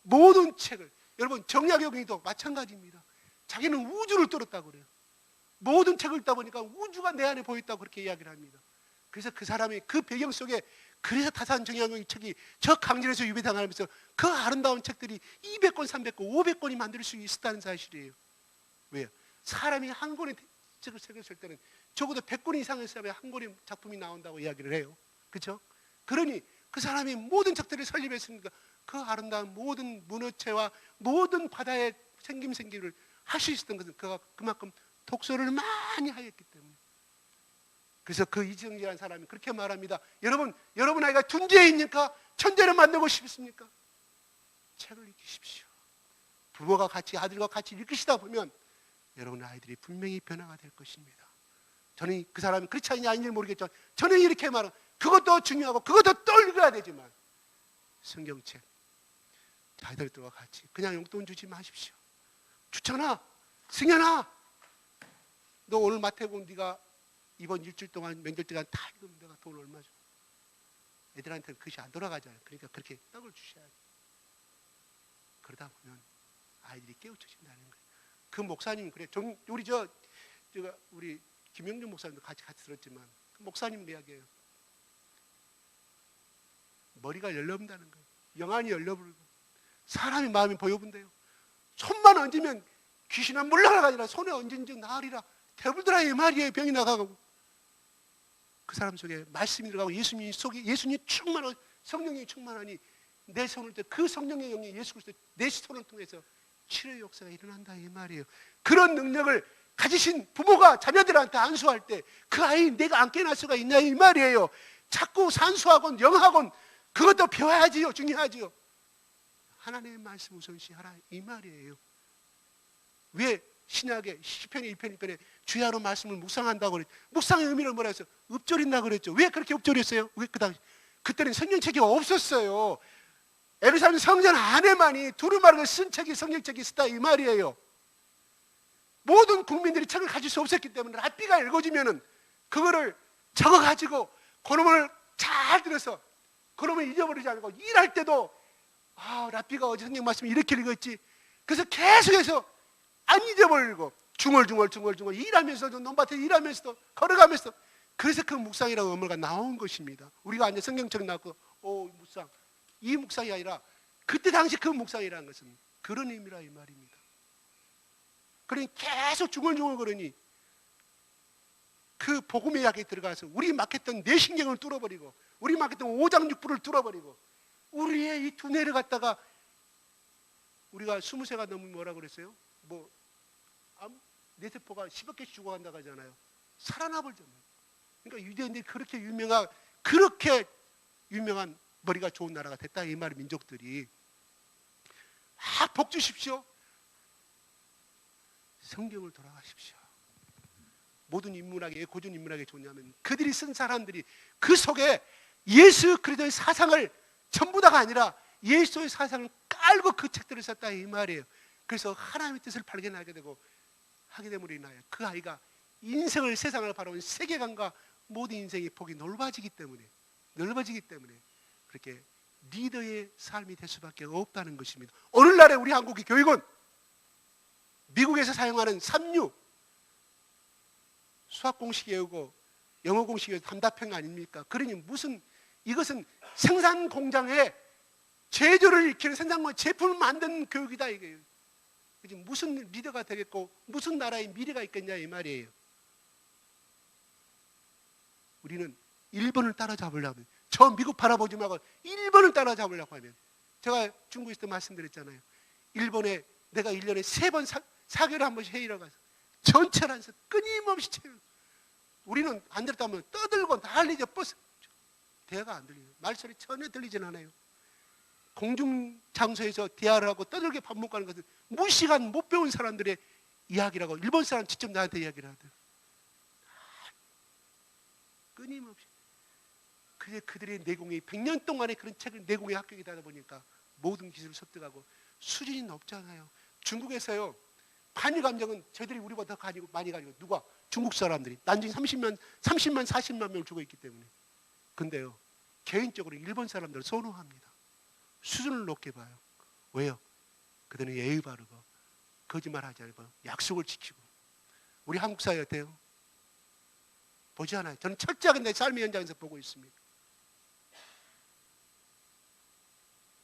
S1: 모든 책을 여러분 정약용이도 마찬가지입니다. 자기는 우주를 뚫었다고 그래요. 모든 책을 읽다 보니까 우주가 내 안에 보였다고 그렇게 이야기를 합니다. 그래서 그 사람이 그 배경 속에 그래서 타산 정약용의 책이 저 강진에서 유배당하면서 그 아름다운 책들이 200권, 300권, 500권이 만들 수 있었다는 사실이에요. 왜요? 사람이 한 권의 책을 읽었을 때는 적어도 100권 이상의 사람의 한 권의 작품이 나온다고 이야기를 해요. 그렇죠? 그러니 그 사람이 모든 책들을 설립했으니까 그 아름다운 모든 문어체와 모든 바다의 생김생기를 할 수 있었던 것은 그가 그만큼 독서를 많이 하였기 때문에. 그래서 그 이정재라는 사람이 그렇게 말합니다. 여러분 아이가 둔재입니까? 천재를 만들고 싶습니까? 책을 읽으십시오. 부모가 같이 아들과 같이 읽으시다 보면 여러분 아이들이 분명히 변화가 될 것입니다. 저는 그 사람이 그렇지 않냐 아닌지 모르겠지만 저는 이렇게 말합니다. 그것도 중요하고 그것도 또 읽어야 되지만 성경책 아이들과 같이 그냥 용돈 주지 마십시오. 주천아, 승현아, 너 오늘 마태복음 네가 이번 일주일 동안 명절 동안 다 읽으면 내가 돈 얼마 줘? 애들한테는 그것이 안 돌아가잖아요. 그러니까 그렇게 떡을 주셔야지. 그러다 보면 아이들이 깨우쳐진다는 거예요. 그 목사님 그래. 우리 김영준 목사님도 같이 들었지만 그 목사님 이야기예요. 머리가 열려본다는 거예요. 영안이 열려버리고 사람이 마음이 보여본대요. 손만 얹으면 귀신은 물러가가 아니라 손에 얹은 즉 나으리라. 대불더라 이 말이에요. 병이 나가고 그 사람 속에 말씀이 들어가고 예수님 속에 예수님이 충만하고 성령이 충만하니 내 손을 때 그 성령의 영이 예수 그리스도 내 손을 통해서 치료의 역사가 일어난다 이 말이에요. 그런 능력을 가지신 부모가 자녀들한테 안수할 때 그 아이 내가 안 깨어날 수가 있냐 이 말이에요. 자꾸 산수학원, 영학원 그것도 배워야지요. 중요하지요. 하나님의 말씀 우선시하라 이 말이에요. 왜 신약의 시편의 1편 1편에 주야로 말씀을 묵상한다고 그랬죠. 묵상의 의미를 뭐라 했어요? 읊조린다고 그랬죠. 왜 그렇게 읊조렸어요? 왜 그 당시 그때는 성경책이 없었어요. 예루살렘 성전 안에만이 두루마리를 쓴 책이 성경책이 있었다 이 말이에요. 모든 국민들이 책을 가질 수 없었기 때문에 랍비가 읽어주면은 그거를 적어가지고 그놈을 잘 들어서 그놈을 잊어버리지 않고 일할 때도 랍비가 어제 성경 말씀을 이렇게 읽었지. 그래서 계속해서 안 잊어버리고 중얼중얼 일하면서도 논밭에 일하면서도 걸어가면서 그래서 그 묵상이라고 의미가 나온 것입니다. 우리가 앉아 성경책 나고 묵상 이 묵상이 아니라 그때 당시 그 묵상이라는 것은 그런 의미라 이 말입니다. 그러니 계속 중얼중얼 거리니 그 복음의 약에 들어가서 우리 막혔던 뇌신경을 뚫어버리고 우리 막혔던 오장육부를 뚫어버리고 우리의 이 두뇌를 갖다가 우리가 20세가 넘으면 뭐라 그랬어요? 뇌세포가 10억 개씩 죽어간다고 하잖아요. 살아나 버리잖아요. 그러니까 유대인들이 그렇게 유명한 머리가 좋은 나라가 됐다 이 말이 민족들이 복 주십시오. 성경을 돌아가십시오. 모든 인문학에 고전 인문학에 좋냐면 그들이 쓴 사람들이 그 속에 예수 그리스도의 사상을 전부 다가 아니라 예수의 사상을 깔고 그 책들을 썼다 이 말이에요. 그래서 하나님의 뜻을 발견하게 되고 하게 됨으로 인하여 그 아이가 인생을 세상을 바라보는 세계관과 모든 인생의 폭이 넓어지기 때문에 그렇게 리더의 삶이 될 수밖에 없다는 것입니다. 오늘날의 우리 한국의 교육은 미국에서 사용하는 3류 수학 공식이 외우고 영어 공식이 외우고 담답형 아닙니까? 그러니 이것은 생산 공장에 제조를 익히는 생산과 제품을 만드는 교육이다 이거예요. 무슨 리더가 되겠고 무슨 나라의 미래가 있겠냐 이 말이에요. 우리는 일본을 따라잡으려면 저 미국 바라보지 말고 일본을 따라잡으려고 하면 제가 중국에 있을 때 말씀드렸잖아요. 일본에 내가 1년에 3번 4개월에 한 번씩 회의를 가서 전체를 안서 끊임없이 채우고 우리는 안 들었다면 떠들고 난리죠. 버스 대화가 안 들려요. 말소리 전혀 들리진 않아요. 공중장소에서 대화를 하고 떠들게 밥 먹고 하는 것은 무시간 못 배운 사람들의 이야기라고 일본 사람 직접 나한테 이야기를 하더라고요. 끊임없이 그들의 내공이 100년 동안의 그런 책을 내공의 합격이다 보니까 모든 기술을 습득하고 수준이 높잖아요. 중국에서요 반일 감정은 저희들이 우리보다 더 많이 가지고 누가? 중국 사람들이 난징 30만 40만 명을 주고 있기 때문에. 근데요 개인적으로 일본 사람들을 선호합니다. 수준을 높게 봐요. 왜요? 그들은 예의 바르고 거짓말하지 않고 약속을 지키고. 우리 한국 사회 어때요? 보지 않아요. 저는 철저하게 내 삶의 현장에서 보고 있습니다.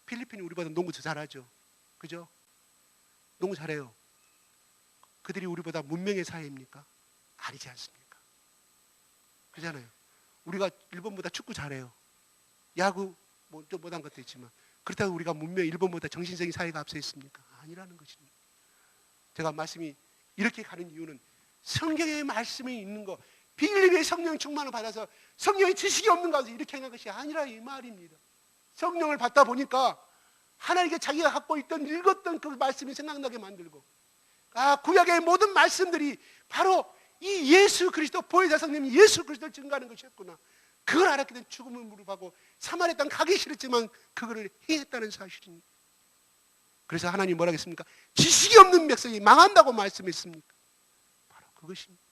S1: 필리핀이 우리보다 농구 더 잘하죠. 그죠? 농구 잘해요. 그들이 우리보다 문명의 사회입니까? 아니지 않습니까? 그잖아요. 우리가 일본보다 축구 잘해요. 야구 좀 못한 것도 있지만 그렇다고 우리가 문명 일본보다 정신적인 사회가 앞서 있습니까? 아니라는 것입니다. 제가 말씀이 이렇게 가는 이유는 성경의 말씀이 있는 거 빌립의 성령 충만을 받아서 성령의 지식이 없는 가서 이렇게 하는 것이 아니라 이 말입니다. 성령을 받다 보니까 하나님께 자기가 갖고 있던 읽었던 그 말씀이 생각나게 만들고 구약의 모든 말씀들이 바로 이 예수 그리스도 보혜사 성령이 예수 그리스도를 증거하는 것이었구나. 그걸 알았기 때문에 죽음을 무릅하고 사마리아 땅 가기 싫었지만 그거를 행했다는 사실입니다. 그래서 하나님 뭐라 했습니까? 지식이 없는 백성이 망한다고 말씀했습니까? 바로 그것입니다.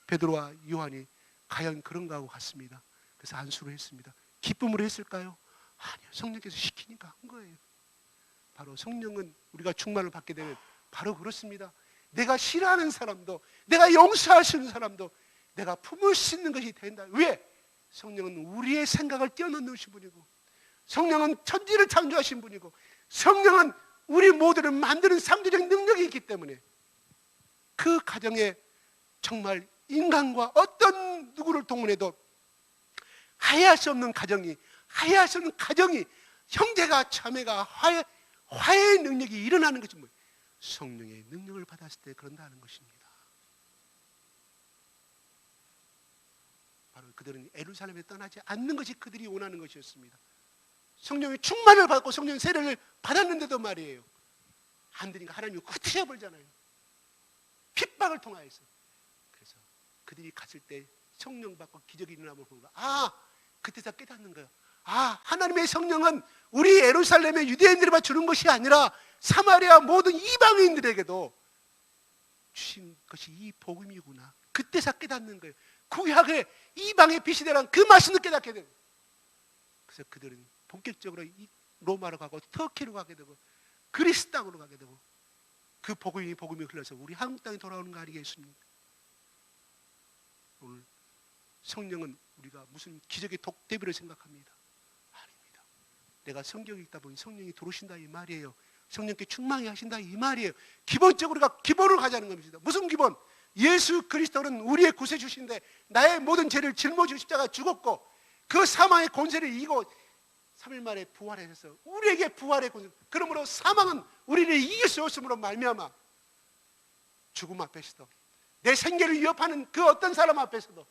S1: 베드로와 요한이 과연 그런가 하고 갔습니다. 그래서 안수를 했습니다. 기쁨으로 했을까요? 아니요. 성령께서 시키니까 한 거예요. 바로 성령은 우리가 충만을 받게 되면 바로 그렇습니다. 내가 싫어하는 사람도 내가 용서할 수 있는 사람도 내가 품을 수 있는 것이 된다. 왜? 성령은 우리의 생각을 뛰어넘으신 분이고 성령은 천지를 창조하신 분이고 성령은 우리 모두를 만드는 상대적 능력이 있기 때문에 그 가정에 정말 인간과 어떤 누구를 동원해도 화해할 수 없는 가정이 형제가 자매가 화해의 능력이 일어나는 것이 뭐예요? 성령의 능력을 받았을 때 그런다는 것입니다. 바로 그들은 예루살렘에 떠나지 않는 것이 그들이 원하는 것이었습니다. 성령의 충만을 받고 성령의 세례를 받았는데도 말이에요, 안 되니까 하나님이 후퇴해버리잖아요. 핍박을 통하여서. 그래서 그들이 갔을 때 성령 받고 기적이 일어나면 보니까 그때서 깨닫는 거예요. 하나님의 성령은 우리 예루살렘의 유대인들에만 주는 것이 아니라 사마리아 모든 이방인들에게도 주신 것이 이 복음이구나. 그때서 깨닫는 거예요. 구약의 이방의 빛이 되란 그 말씀을 깨닫게 되고, 그래서 그들은 본격적으로 로마로 가고 터키로 가게 되고 그리스 땅으로 가게 되고, 그 복음이 흘러서 우리 한국 땅에 돌아오는 거 아니겠습니까? 오늘 성령은 우리가 무슨 기적의 독대비로 생각합니다. 아닙니다. 내가 성경을 읽다 보니 성령이 들어오신다 이 말이에요. 성령께 충만히 하신다 이 말이에요. 기본적으로 우리가 기본을 가자는 겁니다. 무슨 기본? 예수 그리스도는 우리의 구세주신데 나의 모든 죄를 짊어지고 십자가 죽었고 그 사망의 권세를 이기고 3일 만에 부활하셔서 우리에게 부활의 권세, 그러므로 사망은 우리를 이길 수 없음으로 말미암아 죽음 앞에서도, 내 생계를 위협하는 그 어떤 사람 앞에서도,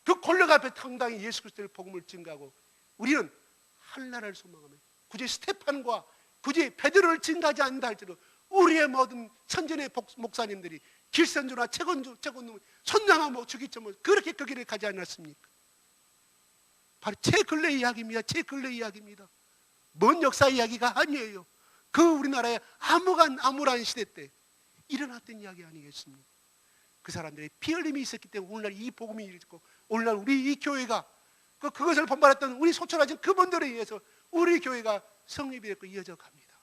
S1: 그 권력 앞에 당당히 예수 그리스도의 복음을 증가하고, 우리는 한나라를 소망하며 굳이 스테판과 굳이 베드로를 증가하지 않는다 할지라도 우리의 모든 선전의 목사님들이 길선주나 채권주, 손양아 주기점 그렇게 그 길을 가지 않았습니까? 바로 최근래 이야기입니다. 최근래 이야기입니다. 먼 역사 이야기가 아니에요. 그 우리나라의 암울한 시대 때 일어났던 이야기 아니겠습니까? 그 사람들의 피 흘림이 있었기 때문에 오늘날 이 복음이 있고, 오늘날 우리 이 교회가 그것을 본받았던 우리 소천하신 그분들에 의해서 우리 교회가 성립이 됐고 이어져 갑니다.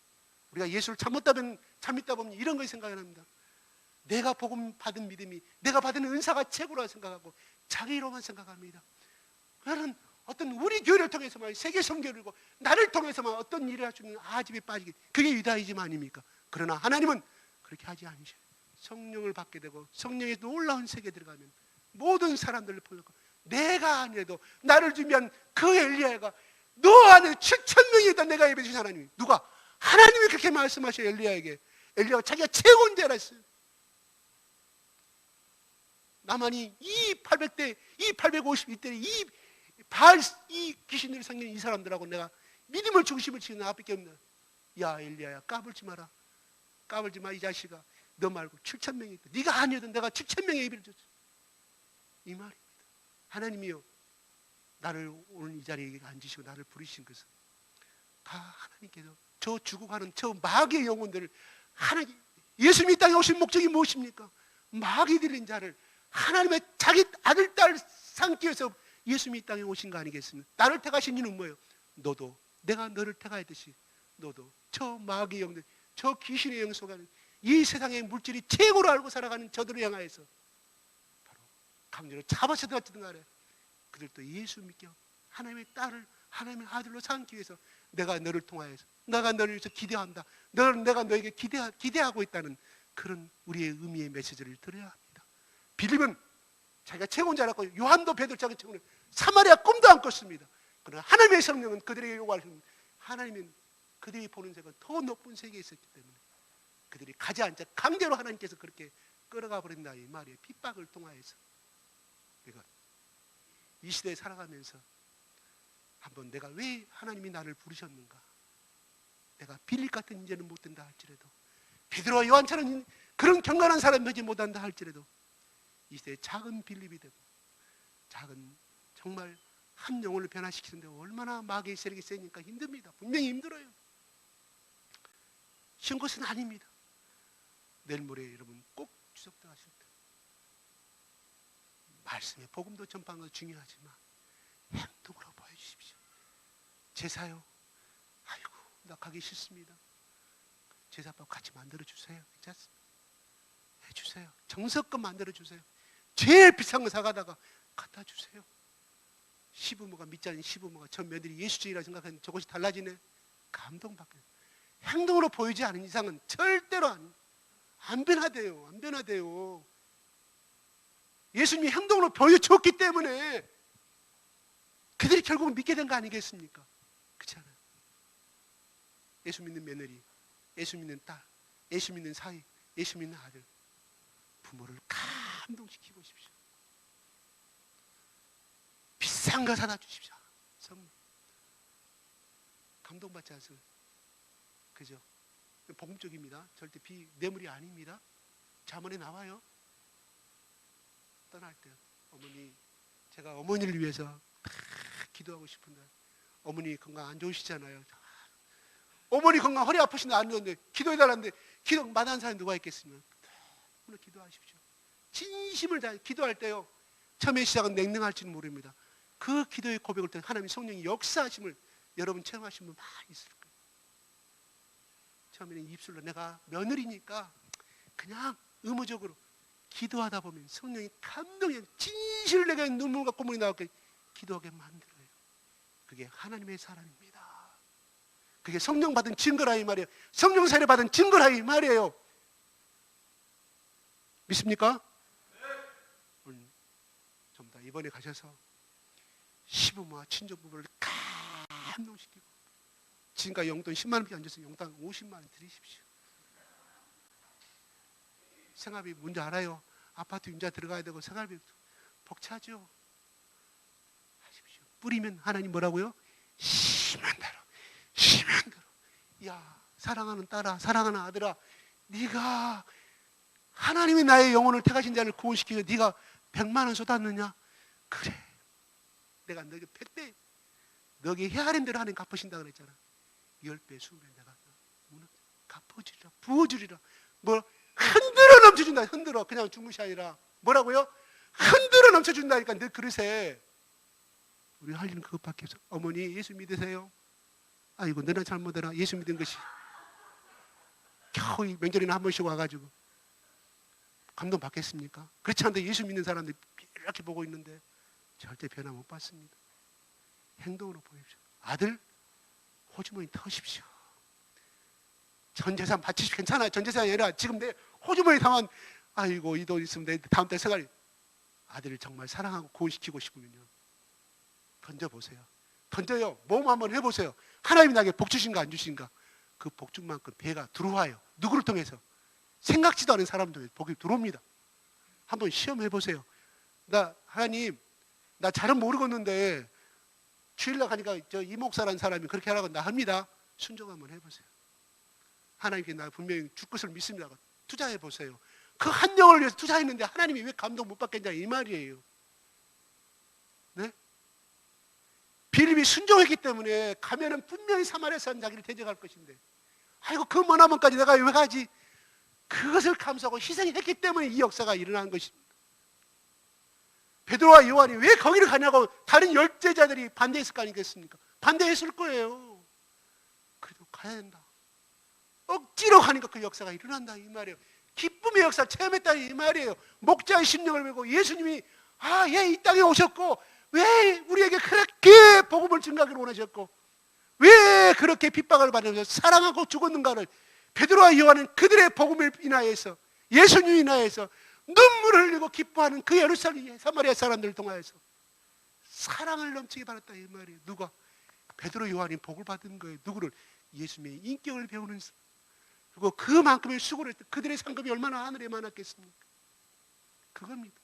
S1: 우리가 예수를 참다 보면 이런 걸 생각합니다. 내가 복음 받은 믿음이, 내가 받은 은사가 최고라고 생각하고 자기로만 생각합니다. 나는 어떤 우리 교회를 통해서만 세계 선교를 이루고 나를 통해서만 어떤 일을 할 수 있는 아집에 빠지기, 그게 유다이즘 아닙니까? 그러나 하나님은 그렇게 하지 않으셔요. 성령을 받게 되고 성령의 놀라운 세계에 들어가면 모든 사람들을 보려고, 내가 아니어도 나를 준비한 그 엘리야가 너 안에 7,000명이 있다 내가 예배주신 하나님이, 누가? 하나님이 그렇게 말씀하셔요. 엘리야에게. 엘리야가 자기가 최고인 줄 알았어요. 나만이 이 800대, 이 852대 이 귀신들이 생긴 이 사람들하고 내가 믿음을 중심을 치는 앞밖에 없는. 야 엘리야야, 까불지 마라. 까불지 마 이 자식아. 너 말고 7,000명이 있다. 네가 아니어도 내가 7,000명의 예배를 줬어. 이 말입니다. 하나님이요, 나를 오늘 이 자리에 앉으시고 나를 부르신 것은 다 하나님께서 저 죽어가는 저 마귀의 영혼들을, 하나님, 예수님이 땅에 오신 목적이 무엇입니까? 마귀들인 자를 하나님의 자기 아들 딸 삼기 위해서 예수님이 땅에 오신 거 아니겠습니까? 나를 택하신 이는 뭐예요? 너도 내가 너를 택하였듯이 너도 저 마귀의 영들, 저 귀신의 영 속에 이 세상의 물질이 최고로 알고 살아가는 저들을 향하여서 바로 강제로 잡아서든 어찌든 간에 그들도 예수 믿게 하나님의 딸을 하나님의 아들로 삼기 위해서 내가 너를 통하여서, 내가 너를 위해서 기대한다, 내가 너에게 기대하고 있다는 그런 우리의 의미의 메시지를 들어야 합니다. 빌립은 자기가 최고인 줄 알았고, 요한도 베드로 자기 최고는 사마리아 꿈도 안 꿨습니다. 그러나 하나님의 성령은 그들에게 요구하시는, 하나님은 그들이 보는 세계가 더 높은 세계에 있었기 때문에 그들이 가지 않자 강제로 하나님께서 그렇게 끌어가 버린다 이 말이에요. 핍박을 통하여서. 그러니까 이 시대에 살아가면서 한번 내가 왜 하나님이 나를 부르셨는가, 내가 빌립 같은 인재는 못 된다 할지라도, 베드로와 요한처럼 그런 경건한 사람이 되지 못한다 할지라도 이 시대에 작은 빌립이 되고 작은 정말 한 영혼을 변화시키는데 얼마나 마귀의 세력이 세니까 힘듭니다. 분명히 힘들어요. 쉬운 것은 아닙니다. 내일 모레 여러분 꼭 추석때 하실 때 말씀의 복음도 전파하는 것도 중요하지만 행동으로 보여주십시오. 제사요, 아이고 나 가기 싫습니다. 제사밥 같이 만들어주세요. 괜찮습니다. 해주세요. 정성껏 만들어주세요. 제일 비싼 거 사가다가 갖다 주세요. 시부모가 믿지 않는 시부모가 전 며느리 예수주의라 생각하는 저것이 달라지네. 감동받게. 행동으로 보이지 않은 이상은 절대로 안 변화돼요. 안 변화돼요. 예수님이 행동으로 보여줬기 때문에 그들이 결국은 믿게 된 거 아니겠습니까? 그렇지 않아요? 예수 믿는 며느리, 예수 믿는 딸, 예수 믿는 사위, 예수 믿는 아들, 부모를 감동시키고 싶십시오. 비싼 거 사다 주십시오. 선물. 감동받지 않습니까? 그죠? 복음적입니다. 절대 뇌물이 아닙니다. 잠언에 나와요. 떠날 때 어머니, 제가 어머니를 위해서 기도하고 싶은데 어머니 건강 안 좋으시잖아요. 어머니 건강 허리 아프신데 안 좋은데 기도해달라는데 기도 마다한 사람이 누가 있겠으면 오늘 기도하십시오. 진심을 다해 기도할 때요, 처음에 시작은 냉랭할지는 모릅니다. 그 기도의 고백을 때 하나님 성령이 역사하심을 여러분 체험하신 분 많이 있을 거예요. 처음에는 입술로 내가 며느리니까 그냥 의무적으로 기도하다 보면 성령이 감동이 진실을 내가 눈물과 콧물이 나오게 기도하게 만들어요. 그게 하나님의 사랑입니다. 그게 성령 받은 증거라 이 말이에요. 성령 세례 받은 증거라 이 말이에요. 믿습니까? 오늘 좀 더 이번에 가셔서 시부모와 친정부모를 감동시키고 지금까지 용돈 10만 원밖에 안 줬어요. 용돈 50만 원 드리십시오. 생활비 문제 알아요. 아파트 임자 들어가야 되고 생활비 벅차죠. 하십시오. 뿌리면 하나님 뭐라고요? 심한 대로, 심한 대로. 야, 사랑하는 딸아, 사랑하는 아들아, 네가 하나님이 나의 영혼을 택하신 자를 구원시키고 네가 100만 원 쏟았느냐? 그래, 내가 너에게 100배 너에게 헤아린 대로 하나님 갚으신다 그랬잖아. 10배, 20배 내가 갚아주리라, 부어주리라. 뭐 흔들어 넘쳐준다. 흔들어. 그냥 준 것이 아니라 뭐라고요? 흔들어 넘쳐준다니까. 내 그릇에 우리 할 일은 그것밖에 없어. 어머니 예수 믿으세요? 아이고 너나 잘못해라. 예수 믿은 것이 겨우 명절이나 한 번씩 와가지고 감동 받겠습니까? 그렇지 않은데 예수 믿는 사람들이 이렇게 보고 있는데 절대 변화 못 받습니다. 행동으로 보십시오. 아들 호주머니 터십시오. 전 재산 바치십시오. 괜찮아요. 전 재산이 아니라 지금 내 호주머니 담은 아이고 이 돈 있으면 내 다음 달 생활이. 아들을 정말 사랑하고 구원시키고 싶으면요, 던져보세요. 던져요. 몸 한번 해보세요. 하나님이 나에게 복 주신가 안 주신가. 그 복 준 만큼 배가 들어와요. 누구를 통해서? 생각지도 않은 사람 통해서 복이 들어옵니다. 한번 시험해보세요. 나 하나님 나 잘은 모르겠는데 주일날 가니까 저 이목사라는 사람이 그렇게 하라고 나 합니다. 순종 한번 해보세요. 하나님께 나 분명히 줄 것을 믿습니다. 투자해보세요. 그 한 영을 위해서 투자했는데 하나님이 왜 감동 못 받겠냐 이 말이에요. 네? 빌립이 순종했기 때문에 가면은 분명히 사마리아 사람 자기를 대적할 것인데 아이고 그 먼 먼까지 내가 왜 가지? 그것을 감수하고 희생했기 때문에 이 역사가 일어난 것입니다. 베드로와 요한이 왜 거기를 가냐고 다른 열제자들이 반대했을 거 아니겠습니까? 반대했을 거예요. 그래도 가야 된다. 억지로 가니까 그 역사가 일어난다 이 말이에요. 기쁨의 역사 체험했다 이 말이에요. 목자의 심령을 메고 예수님이 얘 이 땅에 오셨고 왜 우리에게 그렇게 복음을 증가하기를 원하셨고 왜 그렇게 핍박을 받으면서 사랑하고 죽었는가를 베드로와 요한은 그들의 복음을 인하여서 예수님 인하여서 눈물을 흘리고 기뻐하는 그 예루살렘 사마리아 사람들을 통하여서 사랑을 넘치게 받았다 이 말이에요. 누가? 베드로 요한이 복을 받은 거예요. 누구를? 예수님의 인격을 배우는 사람. 그리고 그만큼의 수고를 했다. 그들의 상급이 얼마나 하늘에 많았겠습니까? 그겁니다.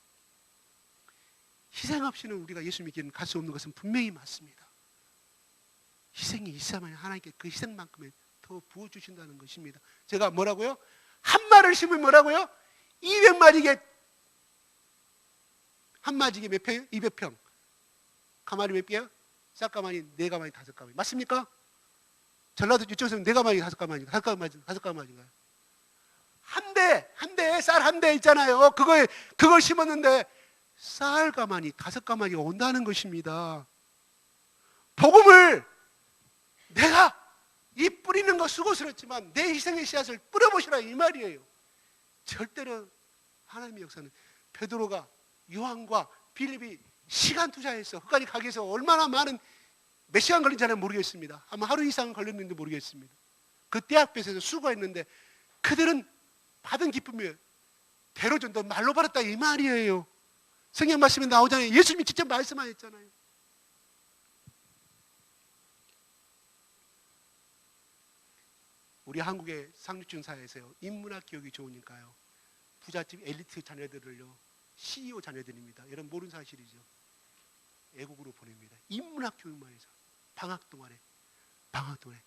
S1: 희생 없이는 우리가 예수님께는 갈 수 없는 것은 분명히 맞습니다. 희생이 있어야만 하나님께 그 희생만큼의 더 부어주신다는 것입니다. 제가 뭐라고요? 한 마리를 심으면 뭐라고요? 200마리게 한 마리게 몇 평? 200평. 가마리 몇 개야? 쌀가마니 4가마니 5가마니. 맞습니까? 전라도 이쪽에서는 4가마니 5가마니 5가마니인가요? 한 대 쌀 한 대 있잖아요. 그걸 심었는데 쌀 가마니 5가마니가 온다는 것입니다. 복음을 내가 이 뿌리는 거 수고스럽지만 내 희생의 씨앗을 뿌려보시라 이 말이에요. 절대로 하나님의 역사는 베드로가 요한과 빌립이 시간 투자해서 거기까지 가기 위해서 얼마나 많은 몇 시간 걸린지는 모르겠습니다. 아마 하루 이상 걸렸는지 모르겠습니다. 그 대학교에서 수고했는데 그들은 받은 기쁨이 대로전도 말로 받았다 이 말이에요. 성경 말씀에 나오잖아요. 예수님이 직접 말씀하셨잖아요. 우리 한국의 상류층 사회에서요, 인문학 교육이 좋으니까요, 부잣집 엘리트 자녀들을요, CEO 자녀들입니다. 여러분 모르는 사실이죠. 애국으로 보냅니다. 인문학 교육만 해서 방학 동안에 방학 동안에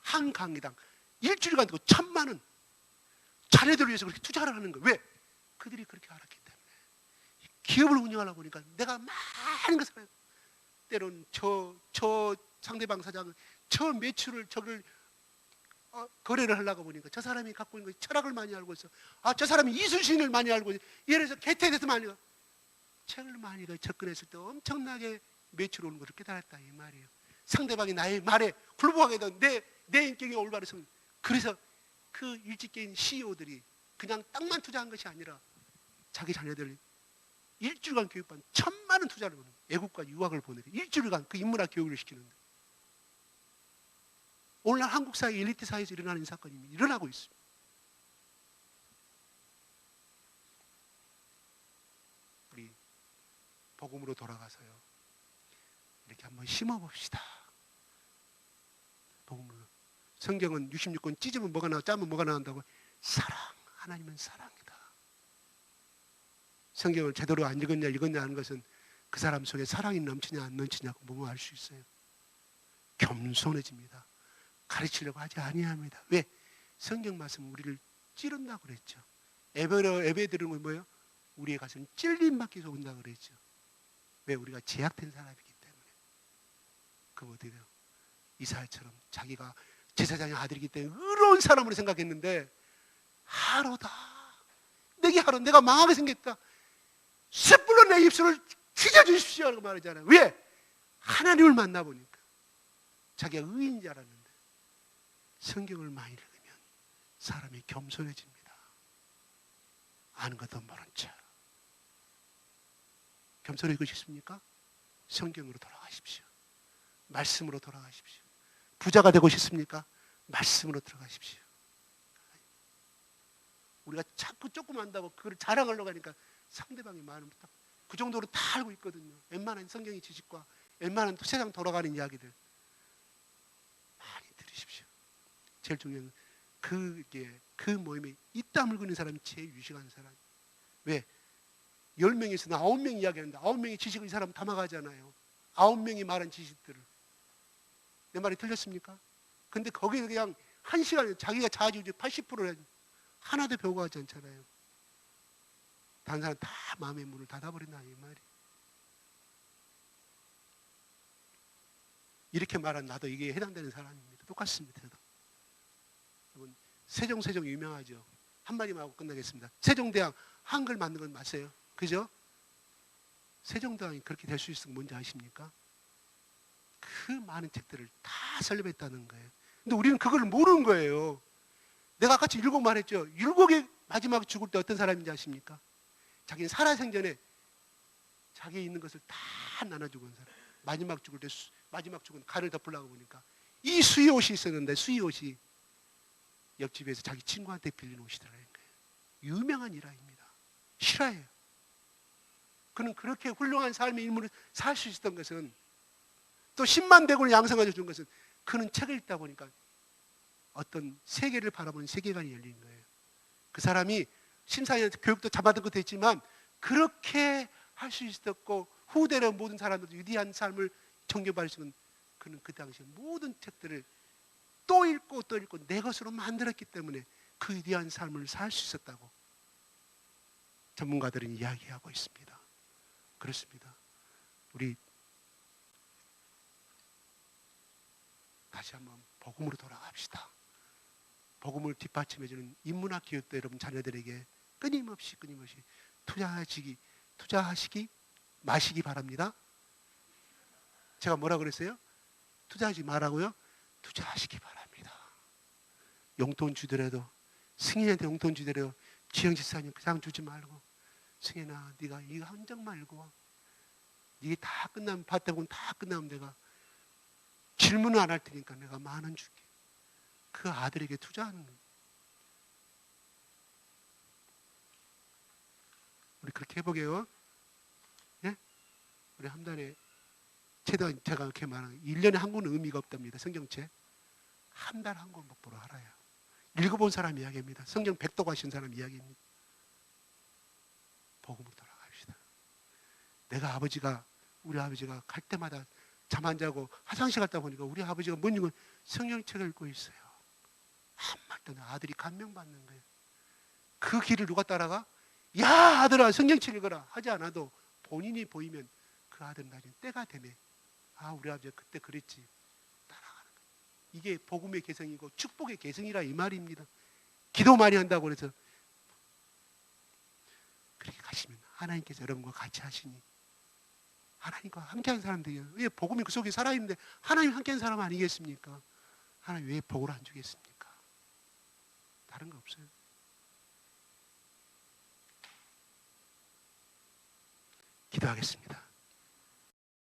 S1: 한 강의당 일주일간 두고 1,000만 원 자녀들을 위해서 그렇게 투자를 하는 거예요. 왜? 그들이 그렇게 알았기 때문에. 기업을 운영하려고 보니까 내가 많은 것을 해요. 때로는 저 상대방 사장은 저 매출을 저를 거래를 하려고 보니까 저 사람이 갖고 있는 철학을 많이 알고 있어. 저 사람이 이순신을 많이 알고 있어. 예를 들어서 개태에 대해서 많이 책을 많이 접근했을 때 엄청나게 매출 오는 것을 깨달았다 이 말이에요. 상대방이 나의 말에 굴복하게 된 내 인격이 올바르서. 그래서 그 일찍 깨인 CEO들이 그냥 땅만 투자한 것이 아니라 자기 자녀들 일주일간 교육반 1,000만 원 투자를 하는 외국과 유학을 보내고 일주일간 그 인문학 교육을 시키는데 오늘날 한국 사회 엘리트 사회에서 일어나는 사건이 일어나고 있습니다. 우리 복음으로 돌아가서요 이렇게 한번 심어봅시다. 복음으로. 성경은 66권 찢으면 뭐가 나와 짜면 뭐가 나온다고. 사랑. 하나님은 사랑이다. 성경을 제대로 안 읽었냐 하는 것은 그 사람 속에 사랑이 넘치냐 안 넘치냐고 보면 알 수 있어요. 겸손해집니다. 가르치려고 하지 아니합니다. 왜? 성경 말씀은 우리를 찌른다고 그랬죠. 예배 드리는 건 뭐예요? 우리의 가슴은 찔림받기 위해서 온다고 그랬죠. 왜? 우리가 제약된 사람이기 때문에. 그럼 어떻게 돼요? 이사야처럼 자기가 제사장의 아들이기 때문에 의로운 사람으로 생각했는데 하루다. 내게 하루 내가 망하게 생겼다. 숯불로 내 입술을 휘저주십시오 라고 말하잖아요. 왜? 하나님을 만나보니까 자기가 의인인 줄 알았는데 성경을 많이 읽으면 사람이 겸손해집니다. 아는 것도 모른 척. 겸손해지고 싶습니까? 성경으로 돌아가십시오. 말씀으로 돌아가십시오. 부자가 되고 싶습니까? 말씀으로 들어가십시오. 우리가 자꾸 조금 안다고 그걸 자랑하려고 하니까 상대방이 마음을 딱 그 정도로 다 알고 있거든요. 웬만한 성경의 지식과 웬만한 세상 돌아가는 이야기들 많이 들으십시오. 제일 중요한 그 모임에 입 다물고 있는 사람이 제일 유식한 사람. 왜? 10명에서 9명 이야기하는데 9명의 지식을 이 사람 담아가잖아요. 9명이 말한 지식들을. 내 말이 틀렸습니까? 근데 거기에 그냥 1시간에 자기가 자아지우지 80%를 하나도 배우고 하지 않잖아요. 다른 사람 다 마음의 문을 닫아버린다 이 말이. 이렇게 말한 나도 이게 해당되는 사람입니다. 똑같습니다. 저도. 여러분 세종 유명하죠. 한마디만 하고 끝나겠습니다. 세종대왕 한글 만든 건 맞아요. 그죠? 세종대왕이 그렇게 될 수 있는 건 뭔지 아십니까? 그 많은 책들을 다 설립했다는 거예요. 근데 우리는 그걸 모르는 거예요. 내가 아까 율곡 말했죠. 율곡이 마지막에 죽을 때 어떤 사람인지 아십니까? 자기는 살아생전에 자기 있는 것을 다 나눠주고 온 사람. 마지막 죽을 때 마지막 죽은 간을 덮으려고 보니까 이 수의옷이 있었는데 수의옷이 옆집에서 자기 친구한테 빌린 옷이더라는 거예요. 유명한 일화입니다. 실화예요. 그는 그렇게 훌륭한 삶의 인물을 살 수 있었던 것은 또 10만 대군을 양성해 준 것은 그는 책을 읽다 보니까 어떤 세계를 바라보는 세계관이 열린 거예요. 그 사람이 심사위원한테 교육도 잡아든 것도 있지만 그렇게 할 수 있었고 후대의 모든 사람들도 위대한 삶을 정교받을 수 있는 그는 그 당시에 모든 책들을 또 읽고 또 읽고 내 것으로 만들었기 때문에 그 위대한 삶을 살 수 있었다고 전문가들은 이야기하고 있습니다. 그렇습니다. 우리 다시 한번 복음으로 돌아갑시다. 복음을 뒷받침해주는 인문학 교육도 여러분 자녀들에게 끊임없이 투자하시기 마시기 바랍니다. 제가 뭐라 그랬어요? 투자하지 말라고요? 투자하시기 바랍니다. 용돈 주더라도 승인한테 용돈 주더라도 지영집사님 그냥 주지 말고 승인아 네가 이거 한 장만 읽고 와. 이게 다 끝나면 밭대본 다 끝나면 내가 질문을 안 할 테니까 내가 10,000원 줄게. 그 아들에게 투자하는 거예요. 우리 그렇게 해보게요. 예? 우리 한 달에 최대한 제가 그렇게 말하는 1년에 한 권은 의미가 없답니다. 성경책. 한 달 한 권 목표로 알아요. 읽어본 사람 이야기입니다. 성경 백독 하신 사람 이야기입니다. 복음으로 돌아갑시다. 우리 아버지가 갈 때마다 잠 안 자고 화장실 갔다 보니까 우리 아버지가 못 읽은 성경책을 읽고 있어요. 한 말도 안 아들이 감명받는 거예요. 그 길을 누가 따라가? 야 아들아 성경책 읽어라 하지 않아도 본인이 보이면 그 아들은 나중에 때가 되네. 아 우리 아버지가 그때 그랬지. 따라가는 거예요. 이게 복음의 개성이고 축복의 개성이라 이 말입니다. 기도 많이 한다고 해서 그렇게 가시면 하나님께서 여러분과 같이 하시니 하나님과 함께하는 사람들이에요. 왜 복음이 그 속에 살아있는데 하나님 함께하는 사람 아니겠습니까? 하나님 왜 복을 안 주겠습니까? 다른 거 없어요. 기도하겠습니다.